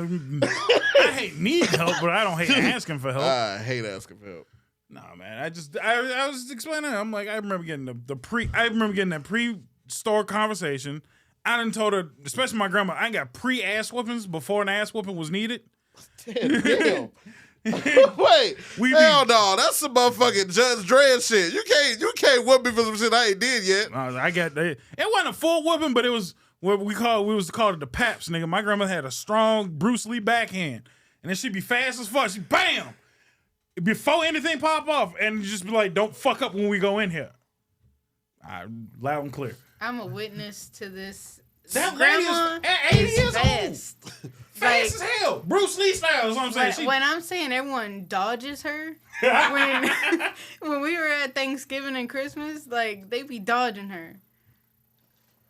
I hate needing help, but I don't hate asking for help. I hate asking for help. Nah, man. I was explaining. I'm like, I remember getting that pre-store conversation. I done told her, especially my grandma, I ain't got pre-ass whoopings before an ass whooping was needed. Damn. Wait, hell no, that's some motherfucking Judge Dredd shit. You can't whoop me for some shit I ain't did yet. I got that. It wasn't a full whooping, but it was what we was called it the paps, nigga. My grandma had a strong Bruce Lee backhand, and then she'd be fast as fuck. She bam before anything pop off, and just be like, "Don't fuck up when we go in here." Loud and clear. I'm a witness to this. That grandma at 80 years old. Fast as hell. Bruce Lee style is what I'm saying. When I'm saying everyone dodges her, when we were at Thanksgiving and Christmas, like, they be dodging her.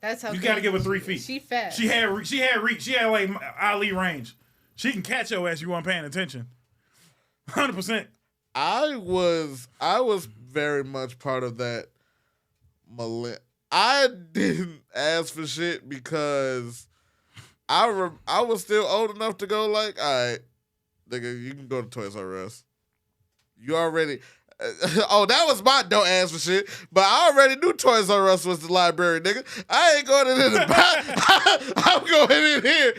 That's how you got to give her 3 feet. She fast. She had reach. She had like Ali range. She can catch your ass. You weren't paying attention. 100%. I was very much part of that. I didn't ask for shit because I was still old enough to go like, all right, nigga, you can go to Toys R Us. You already... that was my don't ask for shit, but I already knew Toys R Us was the library, nigga. I ain't going in the back. I'm going in here.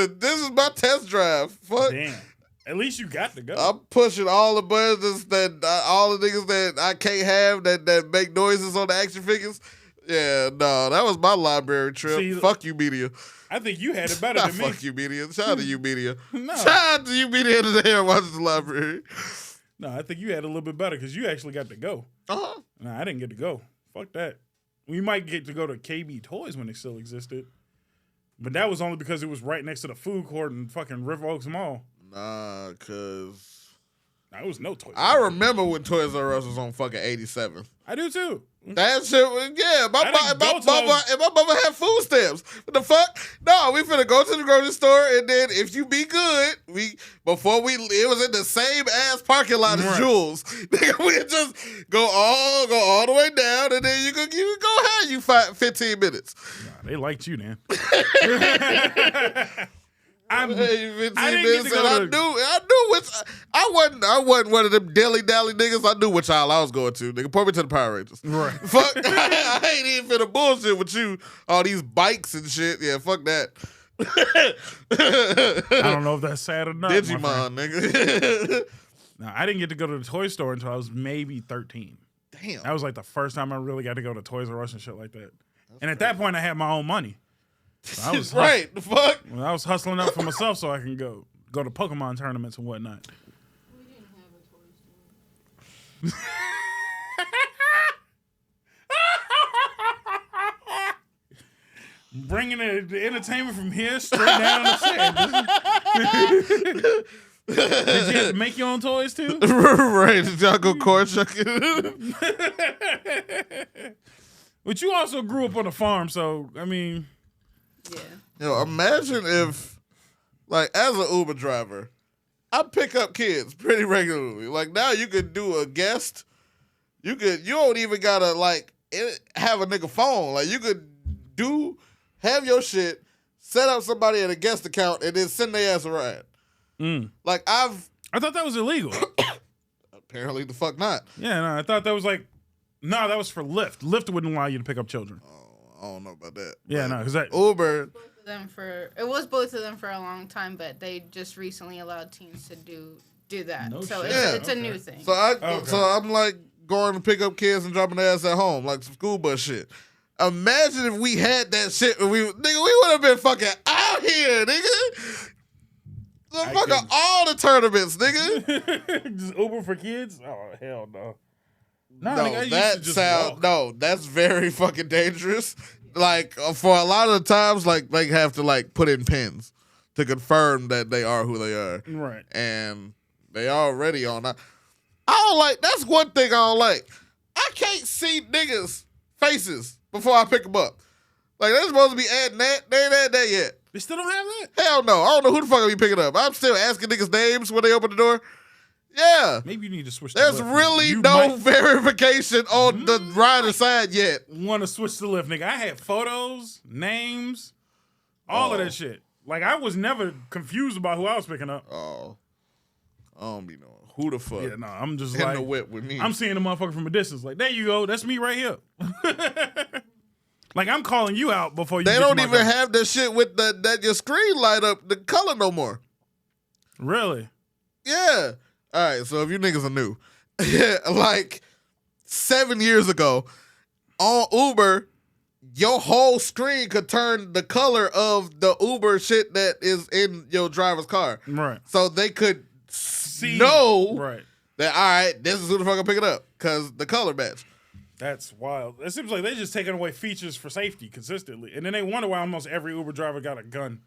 This is my test drive. Fuck. Damn. At least you got to go. I'm pushing all the buttons all the niggas that I can't have that make noises on the action figures. Yeah, no, that was my library trip. See, fuck you, media. I think you had it better than me. Fuck you, media. Shout out to you, media. No. Shout out to you, media, today and watching the library. No, I think you had it a little bit better because you actually got to go. Uh-huh. No, I didn't get to go. Fuck that. We might get to go to KB Toys when it still existed. But that was only because it was right next to the food court in fucking River Oaks Mall. Nah, cause There was no Toys R Us. I remember when Toys R Us was on fucking 87. I do too. That shit was, yeah. My mama had food stamps. What the fuck? No, we finna go to the grocery store, and then if you be good, it was in the same ass parking lot as Jules. Nigga, we just go all the way down, and then you can go have you 15 minutes. Nah, they liked you, man. I wasn't one of them dilly dally niggas. I knew what child I was going to. Nigga, point me to the Power Rangers. Right. Fuck, I ain't even finna bullshit with you. All these bikes and shit. Yeah, fuck that. I don't know if that's sad or not. Digimon, nigga. No, I didn't get to go to the toy store until I was maybe 13. Damn. That was like the first time I really got to go to Toys R Us and shit like that. And at that point, I had my own money. So I was right, the fuck? I was hustling up for myself so I can go to Pokemon tournaments and whatnot. We didn't have a toy store. Bringing the entertainment from here straight down the set. Did you have to make your own toys too? Right, did y'all go cord shucking? But you also grew up on a farm, so I mean, Yeah. Yo, imagine if, like, as an Uber driver, I pick up kids pretty regularly. Like, now you could do a guest. You don't even gotta, like, have a nigga phone. Like, you could have your shit, set up somebody at a guest account, and then send their ass a ride. Like, I thought that was illegal. Apparently the fuck not. Yeah, no, I thought that was like, no, that was for Lyft. Lyft wouldn't allow you to pick up children. I don't know about that. Yeah, no, because that Uber. It was both of them for a long time, but they just recently allowed teens to do that. No so shit. it's a new thing. So I'm like going to pick up kids and dropping their ass at home, like some school bus shit. Imagine if we had that shit. We would have been fucking out here, nigga. Fucking all the tournaments, nigga. Just Uber for kids? Oh hell no. That's very fucking dangerous. Like, for a lot of the times, like, they have to, like, put in pins to confirm that they are who they are. Right. And they already on that. I don't like, that's one thing I don't like. I can't see niggas' faces before I pick them up. Like, they're supposed to be adding that. They ain't added that yet. They still don't have that? Hell no. I don't know who the fuck I be picking up. I'm still asking niggas' names when they open the door. Yeah. Maybe you need to switch There's to Lyft. really no verification on the rider side yet. Want to switch to Lyft, nigga. I had photos, names, all of that shit. Like, I was never confused about who I was picking up. Oh. I don't be knowing. Who the fuck? Yeah, no, I'm just in like, the whip with me. I'm seeing the motherfucker from a distance. Like, there you go. That's me right here. Like, I'm calling you out before you They get don't to my even car. have that shit with that your screen light up the color no more. Really? Yeah. All right, so if you niggas are new, like 7 years ago, on Uber, your whole screen could turn the color of the Uber shit that is in your driver's car. Right. So they could know right. that, all right, this is who the fuck I'm picking up, because the color match. That's wild. It seems like they're just taking away features for safety consistently. And then they wonder why almost every Uber driver got a gun.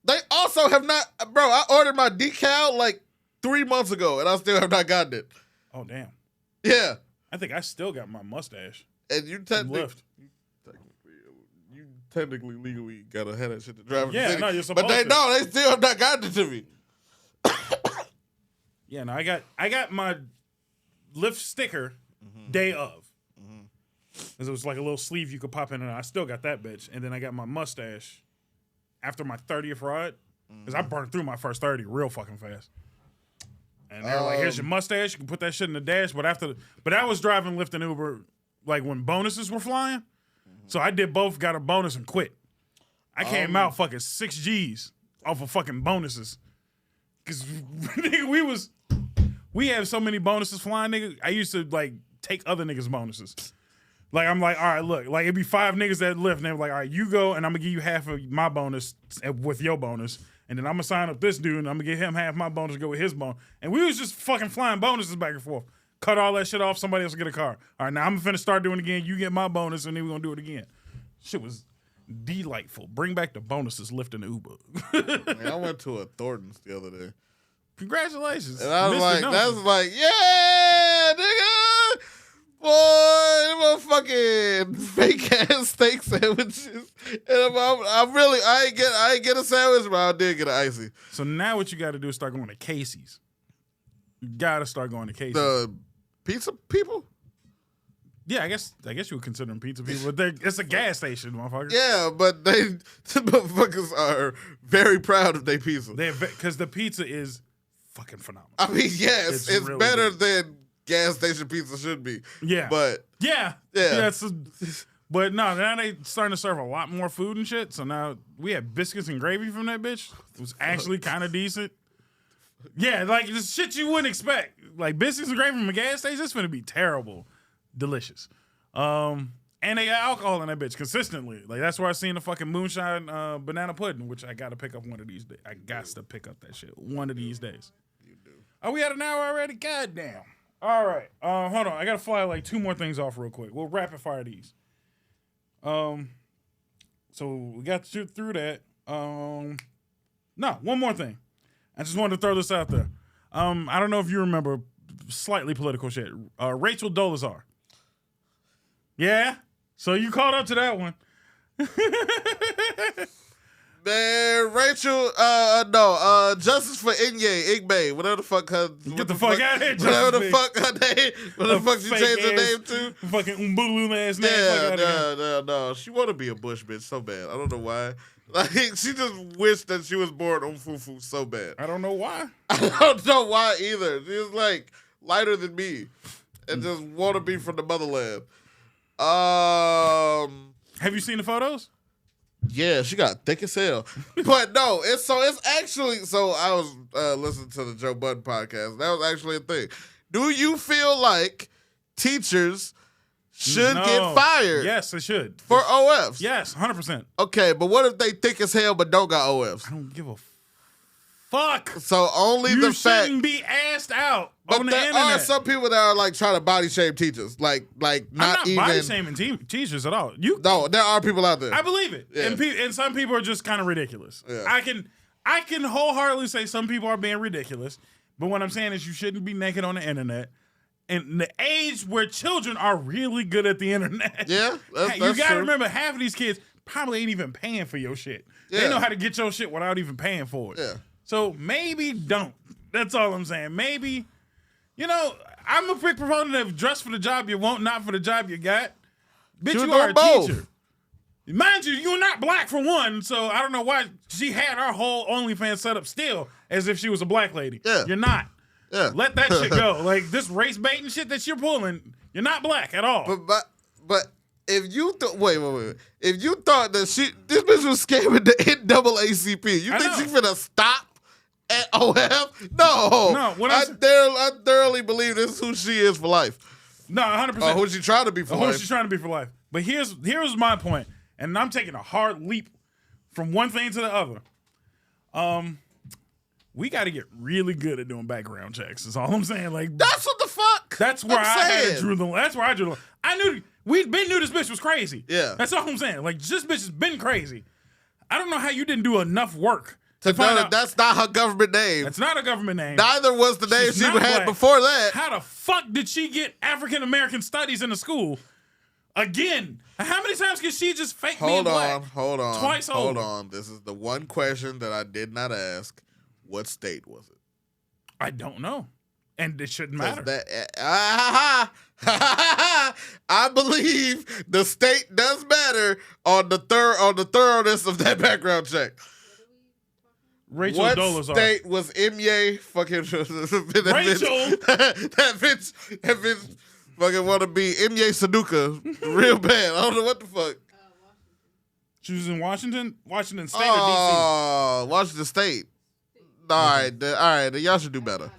They also have not, bro, I ordered my decal like 3 months ago, and I still have not gotten it. Oh, damn. Yeah. I think I still got my mustache. And you technically legally gotta have that shit to drive in the city. No, you're supposed but to. they still have not gotten it to me. Yeah, no, I got my Lyft sticker day of. Because it was like a little sleeve you could pop in, and I still got that bitch. And then I got my mustache after my 30th ride. Because I burned through my first 30 real fucking fast. And they were like, here's your mustache. You can put that shit in the dash. But I was driving Lyft and Uber like when bonuses were flying. So I did both, got a bonus and quit. I came out fucking 6 G's off of fucking bonuses. Because nigga, we have so many bonuses flying, nigga. I used to like take other niggas' bonuses. Like, I'm like, all right, look, like it'd be 5 niggas that Lyft, and they were like, all right, you go, and I'm gonna give you half of my bonus with your bonus. And then I'm gonna sign up this dude, and I'm gonna give him half my bonus to go with his bonus. And we was just fucking flying bonuses back and forth. Cut all that shit off, somebody else will get a car. All right, now I'm finna start doing it again. You get my bonus, and then we're gonna do it again. Shit was delightful. Bring back the bonuses lifting the Uber. Man, I went to a Thornton's the other day. Congratulations. And I was Mr. like, Nelson. that's like, yeah, nigga. Boy, motherfucking fake ass steak sandwiches. And I ain't get a sandwich, but I did get an icy. So now what you got to do is start going to Casey's. You got to start going to Casey's. The pizza people? Yeah, I guess you would consider them pizza people, but it's a gas station, motherfucker. Yeah, but the motherfuckers are very proud of their pizza. Because the pizza is fucking phenomenal. I mean, yes, it's really better good. than gas station pizza should be. Yeah. But yeah. But no, now they starting to serve a lot more food and shit. So now we had biscuits and gravy from that bitch. It was actually kind of decent. Yeah, like the shit you wouldn't expect. Like biscuits and gravy from a gas station, it's gonna be terrible. Delicious. And they got alcohol in that bitch consistently. Like that's where I seen the fucking moonshine banana pudding, which I gotta pick up one of these days. I got to pick up that shit one of these days. You do. Oh, we had an hour already? Goddamn. All right. Hold on. I gotta fly like 2 more things off real quick. We'll rapid fire these. So we got through that. No, one more thing. I just wanted to throw this out there. I don't know if you remember slightly political shit. Rachel Dolezal. Yeah? So you caught up to that one. Man, Rachel, Justice for Igbe, whatever the fuck her. Get the fuck out of here, Whatever the fuck her name, whatever the fuck she changed her name to. Fucking Umbulu ass name. Yeah, no. She want to be a Bush bitch so bad. I don't know why. Like, she just wished that she was born Umfufu so bad. I don't know why. I don't know why either. She's like lighter than me and just want to be from the motherland. Have you seen the photos? Yeah, she got thick as hell. But no, it's actually, so I was listening to the Joe Budden podcast. That was actually a thing. Do you feel like teachers should get fired? Yes, they should. For OFs? Yes, 100%. Okay, but what if they thick as hell but don't got OFs? I don't give a fuck. So only you the fact... shouldn't be asked out but on the there internet. are some people that are like trying to body shame teachers. Like I'm not body shaming teachers at all. No, there are people out there. I believe it. Yeah. And some people are just kind of ridiculous. Yeah. I can wholeheartedly say some people are being ridiculous, but what I'm saying is you shouldn't be naked on the internet. In the age where children are really good at the internet. Yeah, that's you gotta true. remember, half of these kids probably ain't even paying for your shit. Yeah. They know how to get your shit without even paying for it. Yeah. So maybe don't. That's all I'm saying. Maybe, I'm a big proponent of dress for the job you want, not for the job you got. Bitch, you are a teacher. Mind you, you're not black for one, so I don't know why she had our whole OnlyFans set up still as if she was a black lady. Yeah. You're not. Yeah. Let that shit go. Like, this race baiting shit that you're pulling, you're not black at all. But if you wait. If you thought that this bitch was scamming the NAACP, you think she finna stop at OF? No. I thoroughly believe this is who she is for life. No, 100%. Who she trying to be for life. Who she's trying to be for life. But here's my point, and I'm taking a hard leap from one thing to the other. We got to get really good at doing background checks. Is all I'm saying. Like, that's what the fuck. That's where I drew the line. That's where I drew the line. I knew this bitch was crazy. Yeah, that's all I'm saying. Like, this bitch has been crazy. I don't know how you didn't do enough work to find out that's not her government name. That's not a government name. Neither was the name she had before that. How the fuck did she get African American studies in the school? Again, how many times can she just fake being black? Hold on. Twice over. Hold on. This is the one question that I did not ask. What state was it? I don't know. And it shouldn't matter. I believe the state does matter on the thoroughness of that background check. Rachel what Dolezal. State was Mye fucking Rachel? That bitch fucking want to be Mye Sanuka real bad. I don't know what the fuck. She was in Washington State or D.C.? Oh, Washington State. All right, then y'all should do better.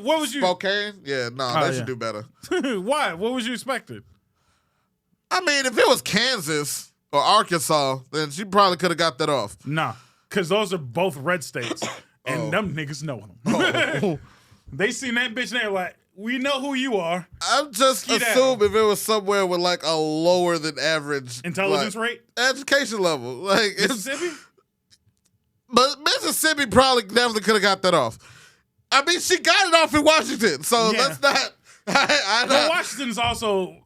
What was you? Spokane? Yeah, they should do better. Why? What was you expecting? I mean, if it was Kansas or Arkansas, then she probably could have got that off. Nah, because those are both red states, and them niggas know them. They seen that bitch and they're like, We know who you are. I'm just assuming if it was somewhere with like a lower than average intelligence rate, education level, like Mississippi. But Mississippi probably definitely could have got that off. I mean, she got it off in Washington, so let's not. But Washington's also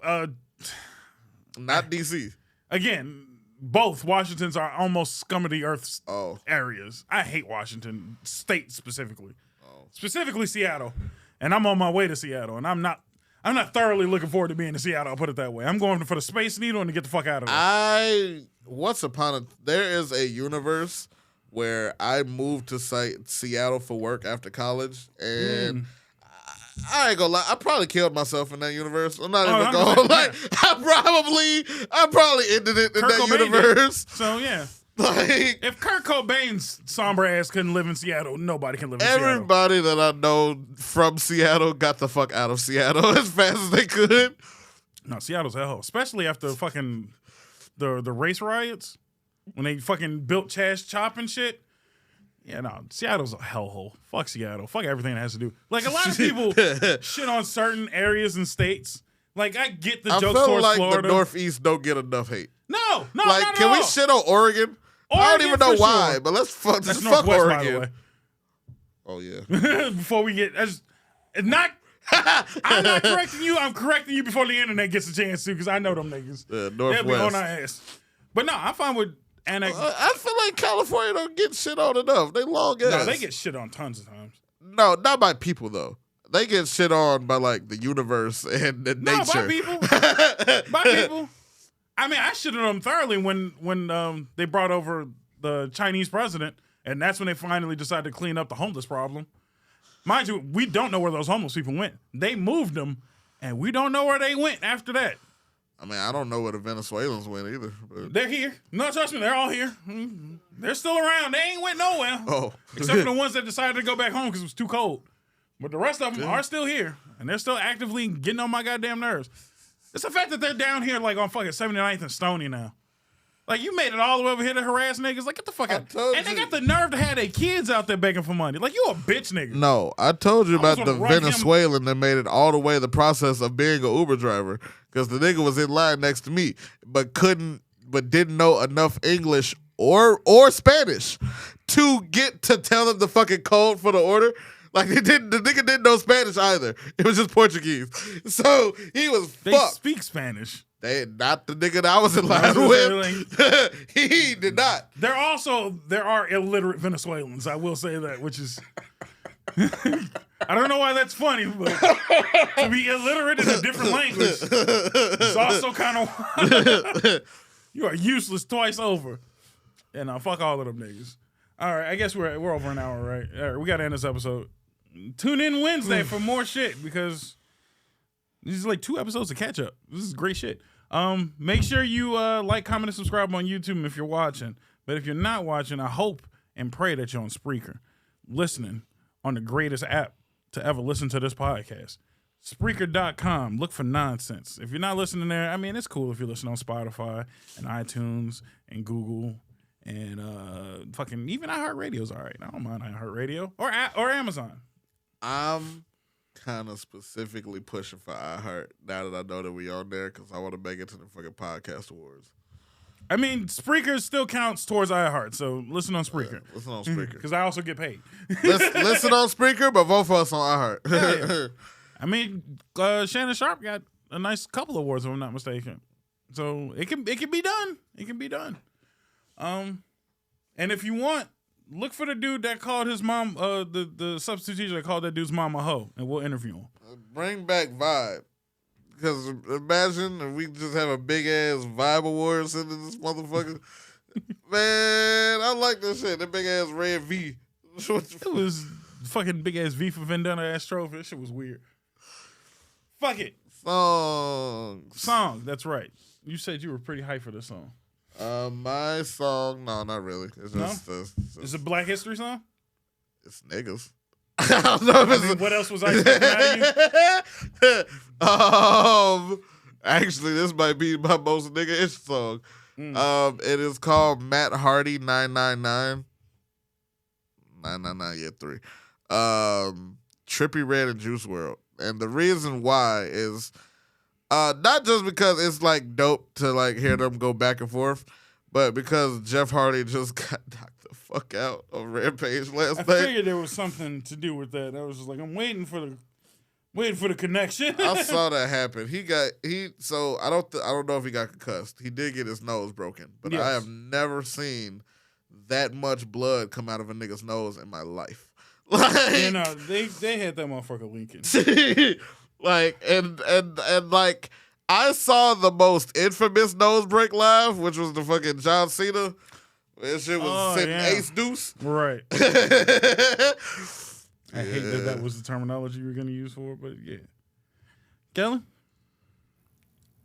not D.C. Again, both Washingtons are almost scum of the earth areas. I hate Washington State specifically, specifically Seattle, and I'm on my way to Seattle, and I'm not thoroughly looking forward to being in Seattle. I'll put it that way. I'm going for the Space Needle and to get the fuck out of there. There is a universe where I moved to Seattle for work after college, and I ain't gonna lie, I probably killed myself in that universe. I'm not even going like I probably ended it in Kurt that Cobain universe. Did. So yeah. Like, if Kurt Cobain's somber ass couldn't live in Seattle, nobody can live in Seattle. Everybody that I know from Seattle got the fuck out of Seattle as fast as they could. No, Seattle's a hellhole, especially after fucking the race riots when they fucking built Chaz Chop and shit. Yeah, no, Seattle's a hellhole. Fuck Seattle. Fuck everything it has to do. Like, a lot of people shit on certain areas and states. Like, I get the jokes towards like Florida. The Northeast don't get enough hate. No, like, not can at we all. shit on Oregon? I don't even know why, but let's fuck Northwest, Oregon. By the way. Oh yeah. Before we get, I'm not correcting you. I'm correcting you before the internet gets a chance to, because I know them niggas. Northwest. They'll be on our ass. But no, I'm fine with annex. I feel like California don't get shit on enough. They long ass. No, they get shit on tons of times. No, not by people though. They get shit on by like the universe and the nature. By people. By people. I mean, I shitted on them thoroughly when they brought over the Chinese president, and that's when they finally decided to clean up the homeless problem. Mind you, we don't know where those homeless people went. They moved them, and we don't know where they went after that. I mean, I don't know where the Venezuelans went either. But. They're here. No, trust me, they're all here. They're still around. They ain't went nowhere. Oh. Except for the ones that decided to go back home because it was too cold. But the rest of them are still here, and they're still actively getting on my goddamn nerves. It's the fact that they're down here like on fucking 79th and Stony now. Like, you made it all the way over here to harass niggas. Like, get the fuck out. And they got the nerve to have their kids out there begging for money. Like, you a bitch nigga. No, I told you about the Venezuelan that made it all the way the process of being an Uber driver, because the nigga was in line next to me, but didn't know enough English or Spanish to get to tell him the fucking code for the order. Like, the nigga didn't know Spanish either. It was just Portuguese. So he was fucked. They speak Spanish. Not the nigga that I was in line with. He did not. There are illiterate Venezuelans, I will say that, which is I don't know why that's funny, but to be illiterate in a different language is also kind of you are useless twice over. And fuck all of them niggas. All right, I guess we're over an hour, right? All right, we got to end this episode. Tune in Wednesday for more shit, because these is like 2 episodes of catch up. This is great shit. Make sure you like, comment, and subscribe on YouTube if you're watching. But if you're not watching, I hope and pray that you're on Spreaker, listening on the greatest app to ever listen to this podcast. Spreaker.com. Look for nonsense. If you're not listening there, I mean, it's cool if you listen on Spotify and iTunes and Google and fucking even iHeartRadio's all right. I don't mind iHeartRadio or Amazon. I'm kind of specifically pushing for iHeart now that I know that we on there, because I want to make it to the fucking podcast awards. I mean, Spreaker still counts towards iHeart, so listen on Spreaker. Yeah, listen on Spreaker. Because I also get paid. listen on Spreaker, but vote for us on iHeart. Yeah. I mean, Shannon Sharp got a nice couple awards, if I'm not mistaken. So it can be done. It can be done. And if you want, look for the dude that called his mom, the substitute teacher that called that dude's mom a hoe, and we'll interview him. Bring back Vibe. Because imagine if we just have a big ass Vibe Awards into this motherfucker. Man, I like that shit. That big ass red V. It was fucking big ass V for Vendetta ass trophy. That shit was weird. Fuck it. Song. That's right. You said you were pretty hyped for this song. My song, no, not really. It's just, it's a Black History song? It's niggas. I don't know if it's what else was I expecting out of you? Actually, this might be my most nigga-ish song. It is called Matt Hardy 999. 999, yeah, 3. Trippie Redd and Juice WRLD. And the reason why is not just because it's like dope to like hear them go back and forth, but because Jeff Hardy just got knocked the fuck out on Rampage last night. I figured there was something to do with that. I was just like, I'm waiting for the connection. I saw that happen. So I don't know if he got concussed. He did get his nose broken, but yes. I have never seen that much blood come out of a nigga's nose in my life. Like, they had that motherfucker leaking. Like and like I saw the most infamous nose break live, which was the fucking John Cena. That shit was sitting ace deuce. Right. I hate that was the terminology you were going to use for it, but yeah. Kelly?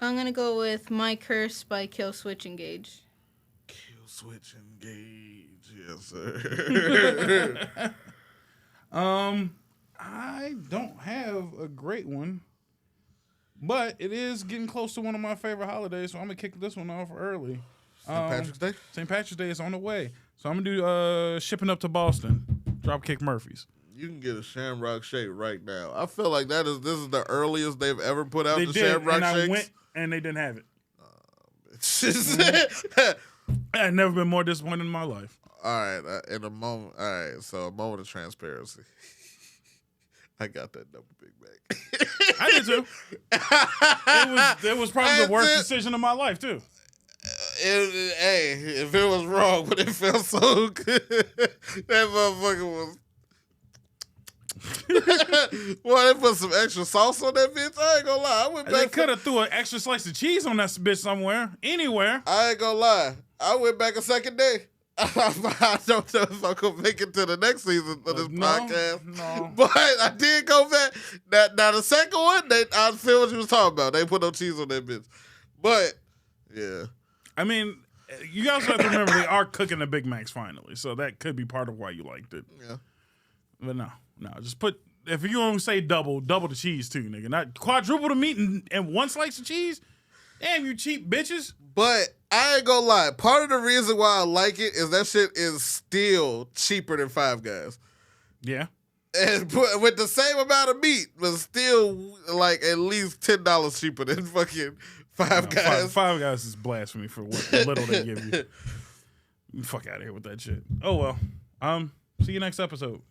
I'm going to go with My Curse by Kill Switch Engage. Kill Switch Engage. Yes, sir. I don't have a great one, but it is getting close to one of my favorite holidays, so I'm going to kick this one off early. St. Patrick's Day? St. Patrick's Day is on the way. So I'm going to do Shipping Up to Boston, Dropkick Murphys. You can get a Shamrock Shake right now. I feel like this is the earliest they've ever put out the Shamrock Shakes. I went and they didn't have it. I've never been more disappointed in my life. All right, in a moment. All right, so a moment of transparency. I got that double Big Mac. I did too. It was probably the worst decision of my life too. Hey, if it was wrong, but it felt so good, that motherfucker was. Well, they put some extra sauce on that bitch. I ain't gonna lie. I went back. They could have threw an extra slice of cheese on that bitch somewhere, anywhere. I ain't gonna lie. I went back a second day. I don't know if I'm gonna make it to the next season of this podcast. No. But I did go back. Now the second one, I feel what you was talking about. They put no cheese on that bitch. But yeah. I mean, you also have to remember they are cooking the Big Macs finally, so that could be part of why you liked it. Yeah. But no, just put, if you don't say double the cheese too, nigga. Not quadruple the meat and one slice of cheese. Damn, you cheap bitches. But I ain't gonna lie. Part of the reason why I like it is that shit is still cheaper than Five Guys. Yeah. And with the same amount of meat, but still like at least $10 cheaper than fucking Five Guys. Five Guys is blasphemy for what little they give you. Fuck out of here with that shit. Oh well. See you next episode.